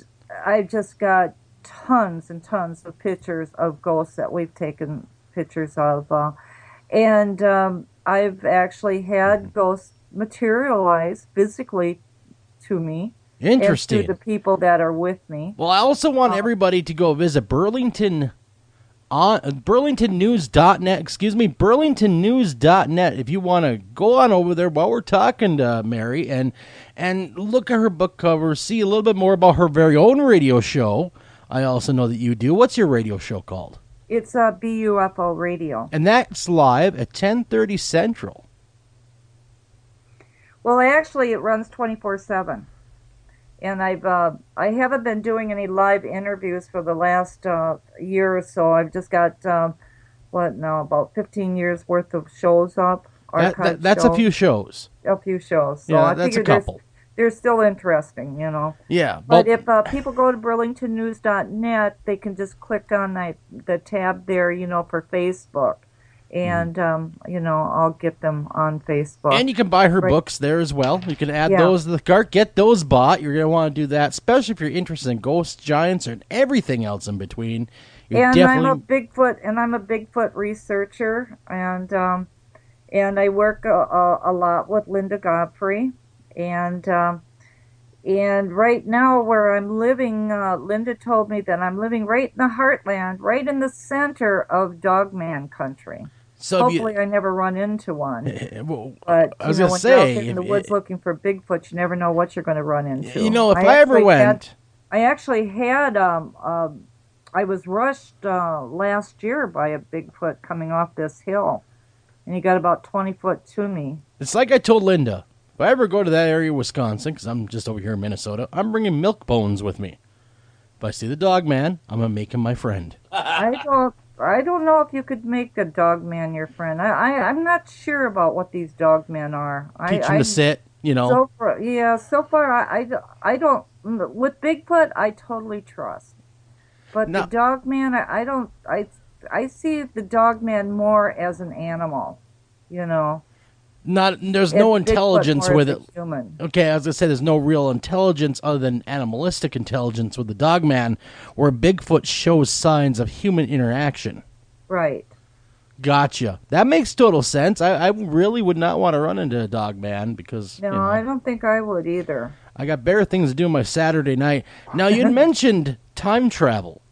I've just got tons and tons of pictures of ghosts that we've taken pictures of. And I've actually had ghosts materialize physically to me. Interesting. And to the people that are with me. Well, I also want everybody to go visit Burlingtonnews.net, burlingtonnews.net, if you want to go on over there while we're talking to Mary and look at her book cover, see a little bit more about her very own radio show. I also know that you do. What's your radio show called? It's BUFO Radio. And that's live at 10:30 Central. Well, actually, it runs 24/7. And I haven't been doing any live interviews for the last year or so. I've just got, about 15 years worth of shows up. That's shows. A few shows. A few shows. So yeah, I that's a couple. They're still interesting, Yeah. But if people go to burlingtonnews.net, they can just click on the tab there, for Facebook. And, I'll get them on Facebook. And you can buy her books there as well. You can add those to the cart. Get those bought. You're going to want to do that, especially if you're interested in ghosts, giants, and everything else in between. I'm a Bigfoot researcher, and I work a lot with Linda Godfrey. And right now where I'm living, Linda told me that I'm living right in the heartland, right in the center of Dogman country. So hopefully I never run into one. But I was when going to you're out say, there in the woods looking for Bigfoot, you never know what you're going to run into. If I ever went... I actually had, I was rushed last year by a Bigfoot coming off this hill. And he got about 20 foot to me. It's like I told Linda. If I ever go to that area of Wisconsin, because I'm just over here in Minnesota, I'm bringing milk bones with me. If I see the dog man, I'm going to make him my friend. I don't know if you could make a dog man your friend. I'm not sure about what these dog men are. Teach him to sit, So far, I don't. With Bigfoot, I totally trust. But the dog man, I don't. I see the dog man more as an animal, There's no intelligence with it. Human. Okay, I was going to say there's no real intelligence other than animalistic intelligence with the Dogman, where Bigfoot shows signs of human interaction. Right. Gotcha. That makes total sense. I really would not want to run into a Dogman because... No, I don't think I would either. I got better things to do on my Saturday night. Now, you mentioned time travel.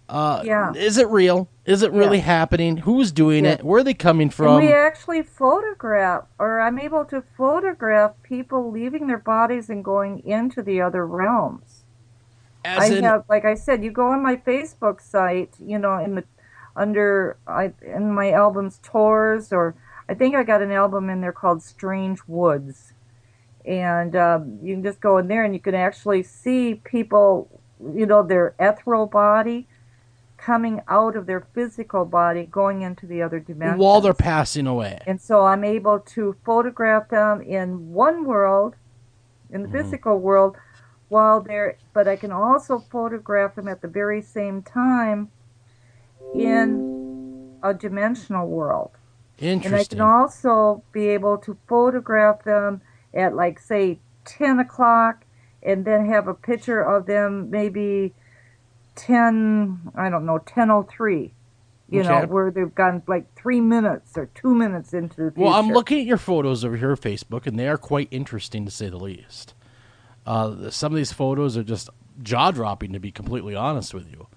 Is it real? Is it really happening? Who's doing it? Where are they coming from? And we actually photograph, or I'm able to photograph people leaving their bodies and going into the other realms. Like I said, you go on my Facebook site, in my albums tours, or I think I got an album in there called Strange Woods. And you can just go in there and you can actually see people, their ethereal body coming out of their physical body, going into the other dimension. While they're passing away. And so I'm able to photograph them in one world, in the physical world, but I can also photograph them at the very same time in a dimensional world. Interesting. And I can also be able to photograph them at, like, say, 10 o'clock, and then have a picture of them maybe 10:03, where they've gone like 3 minutes or 2 minutes into the future. Well, I'm looking at your photos over here on Facebook, and they are quite interesting, to say the least. Some of these photos are just jaw-dropping, to be completely honest with you.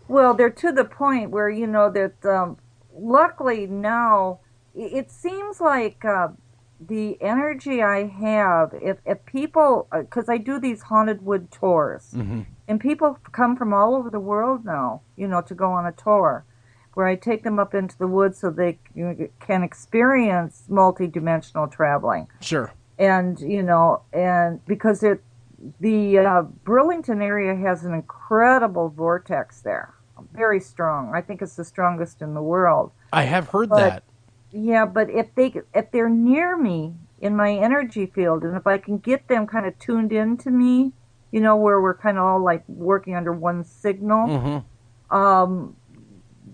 Well, they're to the point where, that luckily now, it seems like the energy I have, if people, because I do these haunted wood tours, and people come from all over the world now, to go on a tour, where I take them up into the woods so they can experience multi-dimensional traveling. Sure. And, and because the Burlington area has an incredible vortex there, very strong. I think it's the strongest in the world. I have heard that. Yeah, but if they're near me in my energy field, and if I can get them kind of tuned into me, where we're kind of all like working under one signal,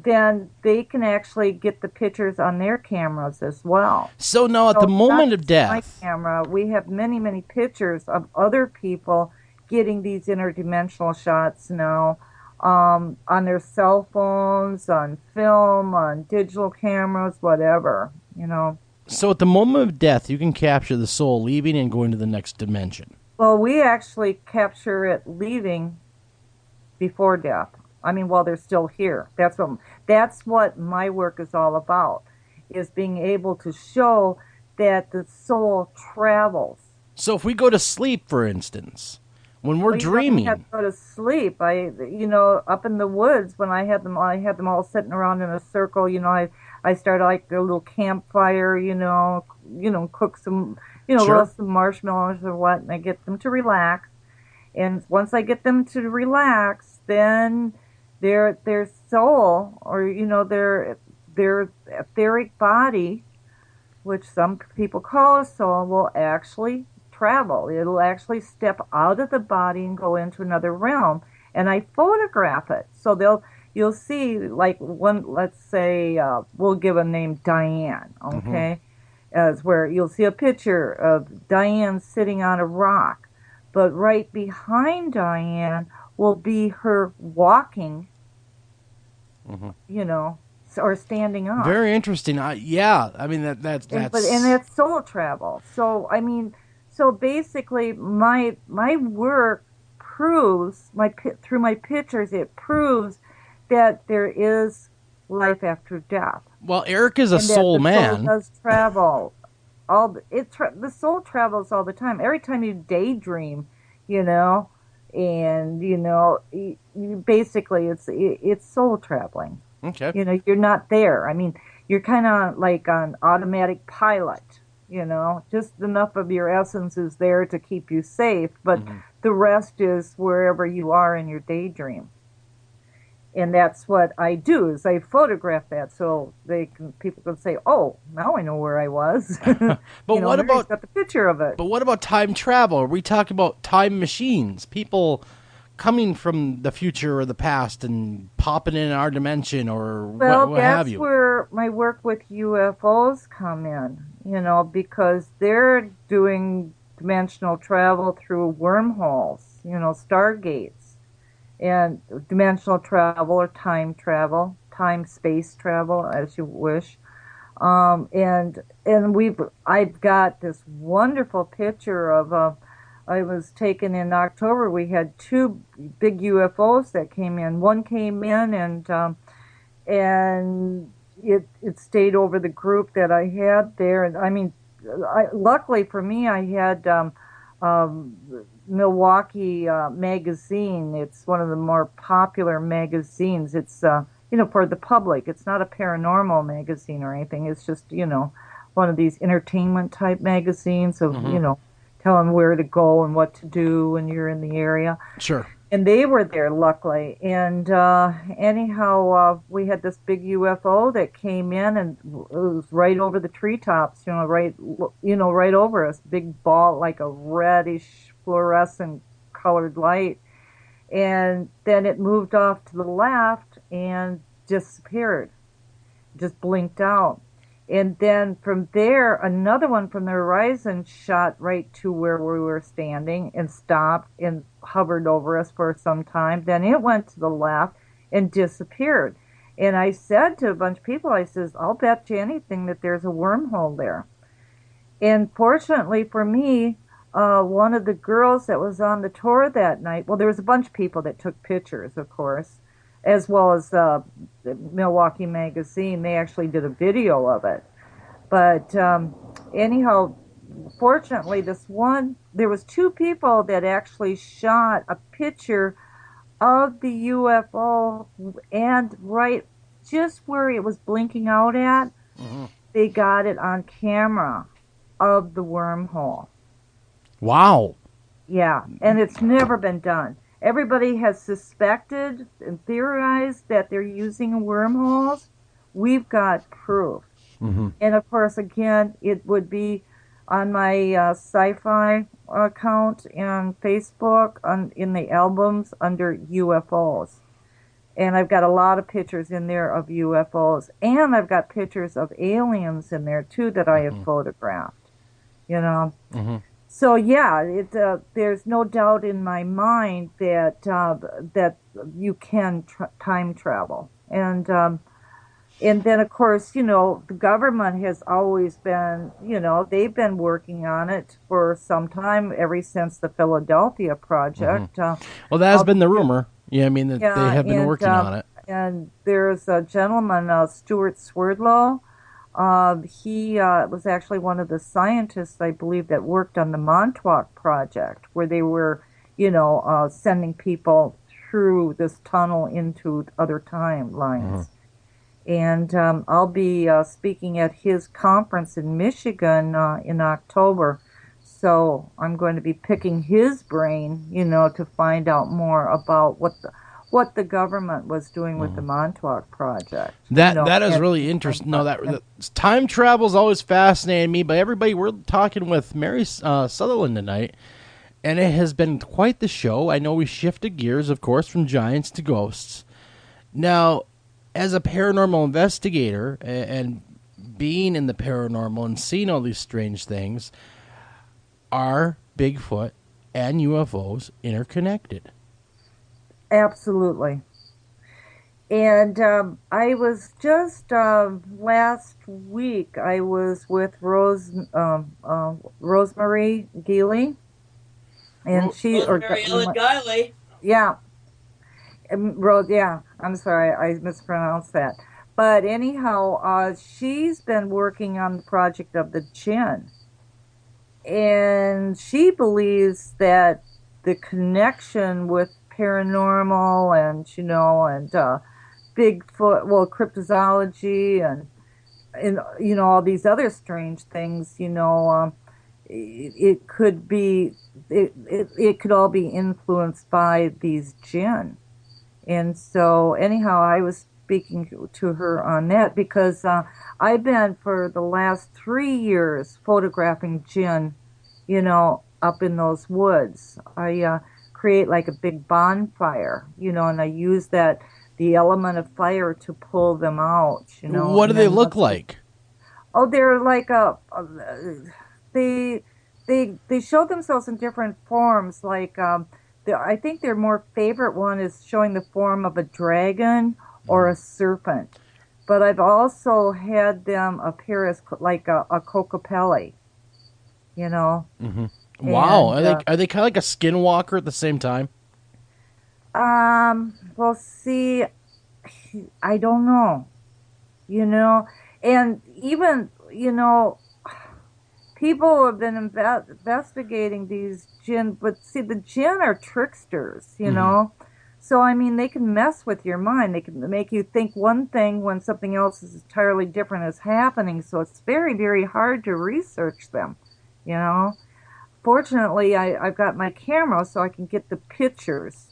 then they can actually get the pictures on their cameras as well. So now at the moment of death, my camera, we have many, many pictures of other people getting these interdimensional shots now. On their cell phones, on film, on digital cameras, whatever, So at the moment of death, you can capture the soul leaving and going to the next dimension. Well, we actually capture it leaving before death. I mean, while they're still here. That's what my work is all about, is being able to show that the soul travels. So if we go to sleep, for instance, when we're dreaming, you don't have to go to sleep. Up in the woods, when I had them all sitting around in a circle. I started like a little campfire. Cook some, roast some marshmallows or what, and I get them to relax. And once I get them to relax, then their soul, or their etheric body, which some people call a soul, will actually travel. It'll actually step out of the body and go into another realm, and I photograph it. So you'll see, like, let's say we'll give a name Diane, okay? As where you'll see a picture of Diane sitting on a rock, but right behind Diane will be her walking, or standing up. Very interesting. That's and that's soul travel. So basically, my work proves, through my pictures, it proves that there is life after death. Well, Eric is a soul man. The soul does travel. The soul travels all the time. Every time you daydream, basically it's soul traveling. Okay. You're not there. I mean, you're kind of like on automatic pilot. Just enough of your essence is there to keep you safe, but the rest is wherever you are in your daydream. And that's what I do, is I photograph that so people can say, "Oh, now I know where I was." But what about got the picture of it? But what about time travel? Are we talking about time machines? People coming from the future or the past and popping in our dimension, or what have you? That's where my work with UFOs come in, because they're doing dimensional travel through wormholes, stargates, and dimensional travel or time-space travel, as you wish. And I've got this wonderful picture of I was taken in October. We had 2 big UFOs that came in. One came in and it stayed over the group that I had there. And I mean, luckily for me, I had Milwaukee Magazine. It's one of the more popular magazines. It's for the public. It's not a paranormal magazine or anything. It's just one of these entertainment type magazines of telling where to go and what to do when you're in the area. Sure. And they were there, luckily. And anyhow, we had this big UFO that came in, and it was right over the treetops. Right over us. Big ball, like a reddish fluorescent colored light. And then it moved off to the left and disappeared. Just blinked out. And then from there, another one from the horizon shot right to where we were standing and stopped and hovered over us for some time. Then it went to the left and disappeared. And I said to a bunch of people, I says, I'll bet you anything that there's a wormhole there. And fortunately for me, one of the girls that was on the tour that night, well, there was a bunch of people that took pictures, of course, as well as the Milwaukee Magazine. They actually did a video of it. But anyhow, fortunately, there was 2 people that actually shot a picture of the UFO, and right just where it was blinking out at, they got it on camera of the wormhole. Wow. Yeah, and it's never been done. Everybody has suspected and theorized that they're using wormholes. We've got proof. Mm-hmm. And of course, again, it would be on my sci-fi account and Facebook in the albums under UFOs. And I've got a lot of pictures in there of UFOs. And I've got pictures of aliens in there, too, that I have photographed. Mm-hmm. So yeah, there's no doubt in my mind that that you can time travel, and then of course the government has always been they've been working on it for some time, ever since the Philadelphia Project. Well, that has been the rumor. Yeah, I mean that they have been working on it. And there's a gentleman, Stuart Swerdlow. He was actually one of the scientists, I believe, that worked on the Montauk Project, where they were, sending people through this tunnel into other timelines. And I'll be speaking at his conference in Michigan in October. So I'm going to be picking his brain, to find out more about what the government was doing with the Montauk Project. That is really interesting. No, that time travel is always fascinating me. But everybody, we're talking with Mary Sutherland tonight, and it has been quite the show. I know we shifted gears, of course, from giants to ghosts. Now, as a paranormal investigator and being in the paranormal and seeing all these strange things, are Bigfoot and UFOs interconnected? Absolutely. And I was just last week. I was with Rosemary Geely, and Rosemary Ellen Guiley. Yeah, yeah. I'm sorry, I mispronounced that. But anyhow, she's been working on the project of the Jinn, and she believes that the connection with paranormal and Bigfoot, cryptozoology and all these other strange things, it could be it could all be influenced by these jinn. And so anyhow, I was speaking to her on that because I've been for the last 3 years photographing jinn, up in those woods. I create like a big bonfire, and I use the element of fire to pull them out, What do they look like? Oh, they're like they show themselves in different forms. Like I think their more favorite one is showing the form of a dragon or a serpent. But I've also had them appear as like a cocopelli, Mm-hmm. Wow. And, Are they kind of like a skinwalker at the same time? Well, see, I don't know. And even, people have been investigating these jinn, but see, the jinn are tricksters, So, I mean, they can mess with your mind. They can make you think one thing when something else is entirely different is happening. So it's very, very hard to research them, Fortunately, I've got my camera so I can get the pictures.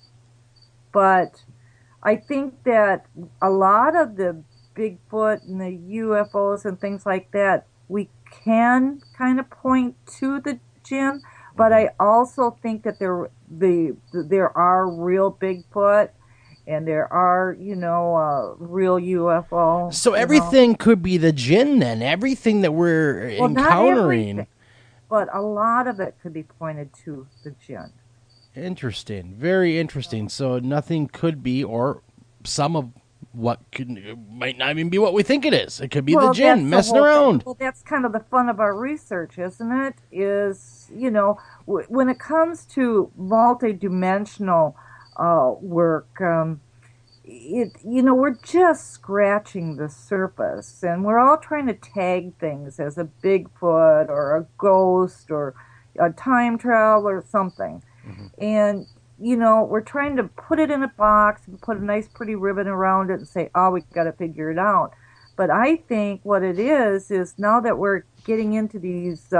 But I think that a lot of the Bigfoot and the UFOs and things like that, we can kind of point to the jinn, but I also think that there are real Bigfoot and there are, real UFO. So everything could be the jinn then. Everything that we're Well, not encountering. everything, but a lot of it could be pointed to the jinn. Interesting. Very interesting. So nothing could be, or some of what might not even be what we think it is. It could be the jinn messing around. Well, that's kind of the fun of our research, isn't it? Is, when it comes to multidimensional work, we're just scratching the surface, and we're all trying to tag things as a Bigfoot or a ghost or a time travel or something. And, we're trying to put it in a box and put a nice pretty ribbon around it and say, oh, we got to figure it out. But I think what it is now that we're getting into these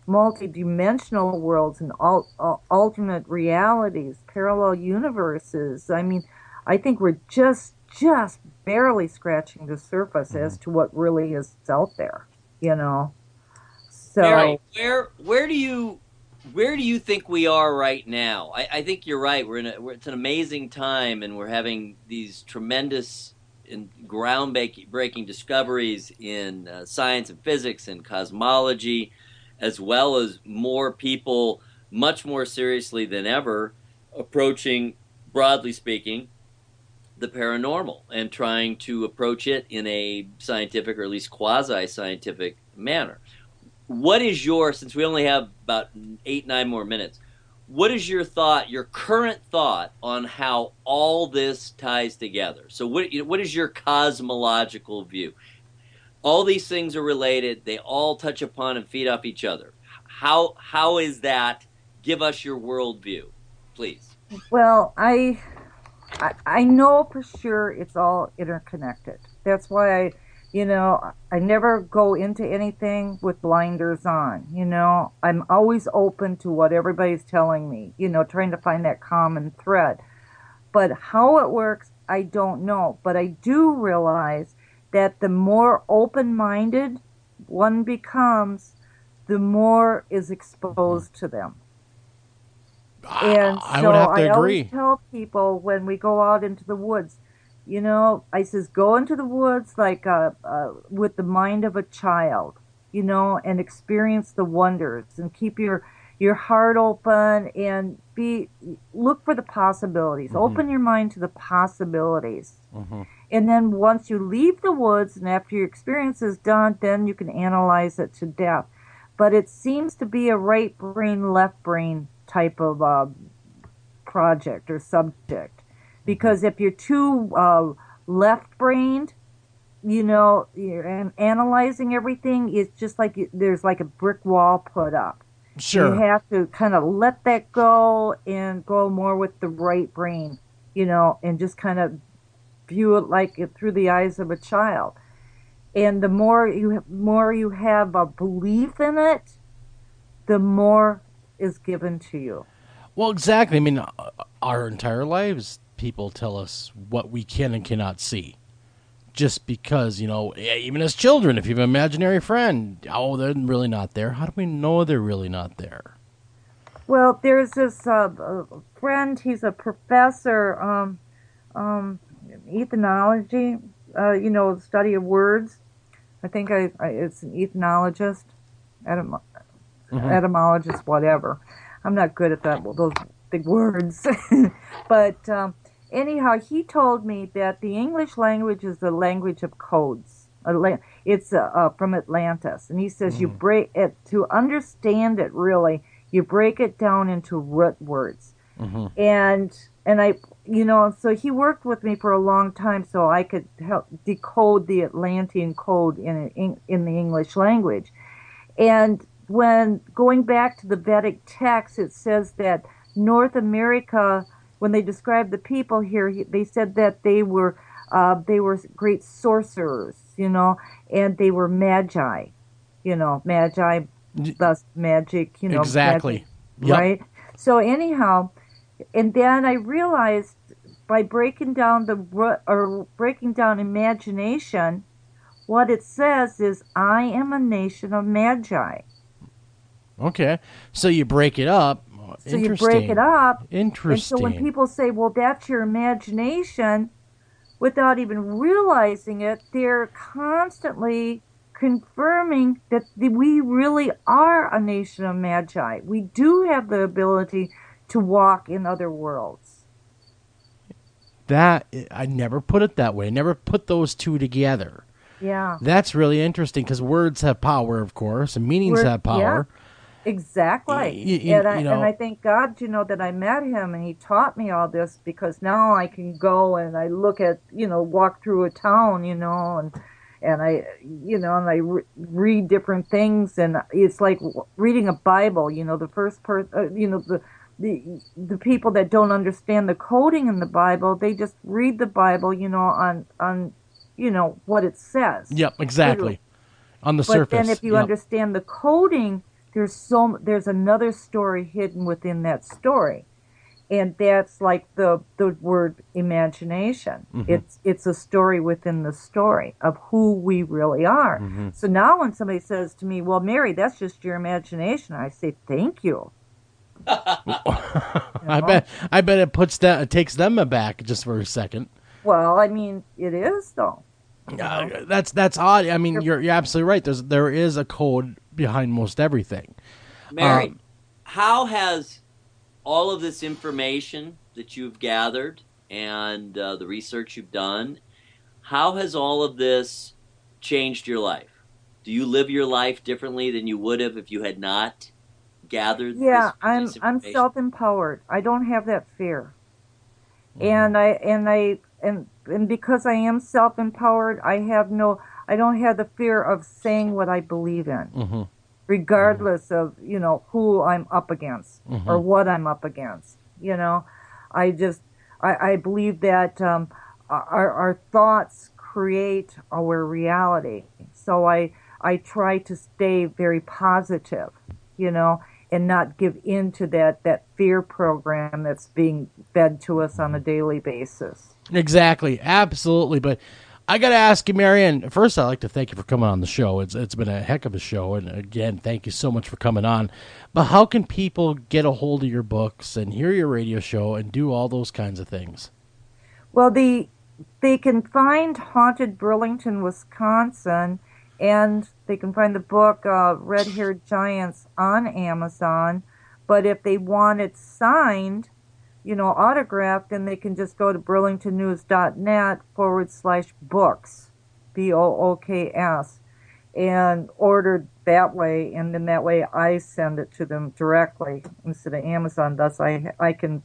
multi-dimensional worlds and alternate realities, parallel universes, I mean, I think we're just barely scratching the surface as to what really is out there, So, Mary, where do you think we are right now? I think you're right. It's an amazing time, and we're having these tremendous and groundbreaking discoveries in science and physics and cosmology, as well as more people, much more seriously than ever, approaching, broadly speaking, the paranormal and trying to approach it in a scientific or at least quasi-scientific manner. What is since we only have about 8-9 more minutes, what is your current thought on how all this ties together? So what is your cosmological view? All these things are related. They all touch upon and feed off each other. How is that? Give us your worldview, please. Well, I know for sure it's all interconnected. That's why I never go into anything with blinders on, I'm always open to what everybody's telling me, trying to find that common thread. But how it works, I don't know. But I do realize that the more open-minded one becomes, the more is exposed to them. And so I would have to agree. Always tell people when we go out into the woods, I says, go into the woods like with the mind of a child, and experience the wonders and keep your heart open and look for the possibilities. Open your mind to the possibilities. And then once you leave the woods and after your experience is done, then you can analyze it to death. But it seems to be a right brain, left brain type of project or subject. Because if you're too left-brained, you're analyzing everything, it's just like there's like a brick wall put up. Sure. You have to kind of let that go and go more with the right brain, and just kind of view it like through the eyes of a child. And the more you have a belief in it, the more is given to you. Well, exactly. I mean, our entire lives, people tell us what we can and cannot see. Just because, even as children, if you have an imaginary friend, they're really not there. How do we know they're really not there? Well, there's this friend, he's a professor, ethnology, the study of words. I think it's an ethnologist, etymologist, whatever. I'm not good at those big words. But anyhow, he told me that the English language is the language of codes. It's from Atlantis. And he says you break it, to understand it really, You break it down into root words. Mm-hmm. And I, so he worked with me for a long time so I could help decode the Atlantean code in the English language. And when going back to the Vedic text, it says that North America, when they described the people here, they said that they were great sorcerers, and they were magi, magi, thus magic, Exactly. magic, right? So anyhow, and then I realized by breaking down imagination, what it says is, I am a nation of magi. Okay. So you break it up. So you break it up. Interesting. And so when people say, well, that's your imagination, without even realizing it, they're constantly confirming that we really are a nation of magi. We do have the ability to walk in other worlds. That, I never put it that way. I never put those two together. Yeah. That's really interesting because words have power, of course, and meanings have power. Yeah, exactly. And I thank God, that I met him and he taught me all this, because now I can go and I look at, walk through a town, and I, and I read different things, and it's like reading a Bible. The first person, the people that don't understand the coding in the Bible, they just read the Bible, on what it says. Yep, exactly. On the surface. But then if you understand the coding, there's another story hidden within that story. And that's like the word imagination. Mm-hmm. It's a story within the story of who we really are. Mm-hmm. So now when somebody says to me, well, Mary, that's just your imagination, I say, thank you. I bet it takes them aback just for a second. Well, I mean, it is though. That's odd. I mean, you're absolutely right. There is a code behind most everything. Mary, how has all of this information that you've gathered and the research you've done, how has all of this changed your life? Do you live your life differently than you would have if you had not gathered? Yeah, this I'm self-empowered. I don't have that fear, and because I am self-empowered, I don't have the fear of saying what I believe in. Mm-hmm. Regardless of, who I'm up against or what I'm up against. I believe that our thoughts create our reality. So I try to stay very positive, and not give in to that fear program that's being fed to us on a daily basis. Exactly. Absolutely. But I got to ask you, Marianne, first I'd like to thank you for coming on the show. It's been a heck of a show, and again, thank you so much for coming on. But how can people get a hold of your books and hear your radio show and do all those kinds of things? Well, they can find Haunted Burlington, Wisconsin, and they can find the book Red-Haired Giants on Amazon. But if they want it signed, autographed, then they can just go to burlingtonnews.net/books, BOOKS, and order that way, and then that way I send it to them directly instead of Amazon. Thus, I can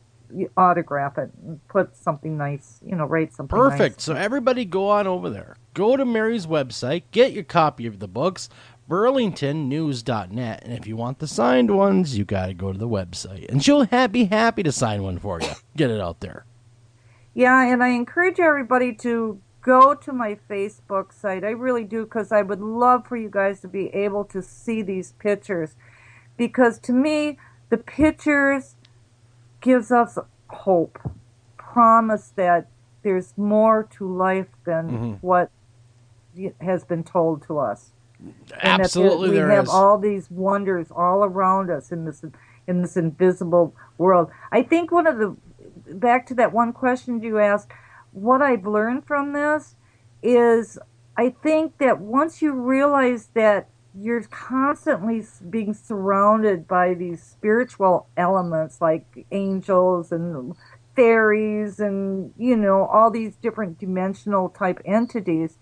autograph it and put something nice, write something Perfect. nice. So everybody go on over there. Go to Mary's website, get your copy of the books, burlingtonnews.net, and if you want the signed ones, you got to go to the website. And she'll be happy to sign one for you. Get it out there. Yeah, and I encourage everybody to go to my Facebook site. I really do, because I would love for you guys to be able to see these pictures. Because to me, the pictures gives us hope, promise that there's more to life than what has been told to us. Absolutely, we there have is. all these wonders all around us in this invisible world. I think back to that one question you asked, what I've learned from this is, I think that once you realize that you're constantly being surrounded by these spiritual elements like angels and fairies and all these different dimensional type entities,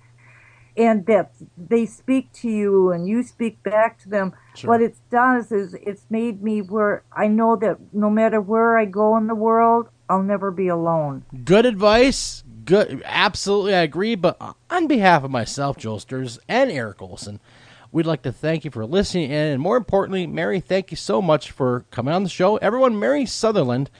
and that they speak to you and you speak back to them. Sure. What it's done is it's made me where I know that no matter where I go in the world, I'll never be alone. Good advice. Good. Absolutely, I agree. But on behalf of myself, Jolsters, and Eric Olson, we'd like to thank you for listening in. And more importantly, Mary, thank you so much for coming on the show. Everyone, Mary Sutherland.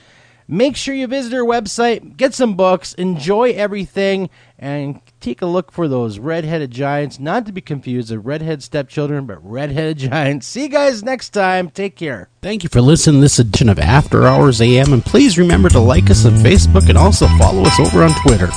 Make sure you visit her website, get some books, enjoy everything, and take a look for those redheaded giants, not to be confused with redhead stepchildren, but redheaded giants. See you guys next time. Take care. Thank you for listening to this edition of After Hours AM, and please remember to like us on Facebook and also follow us over on Twitter.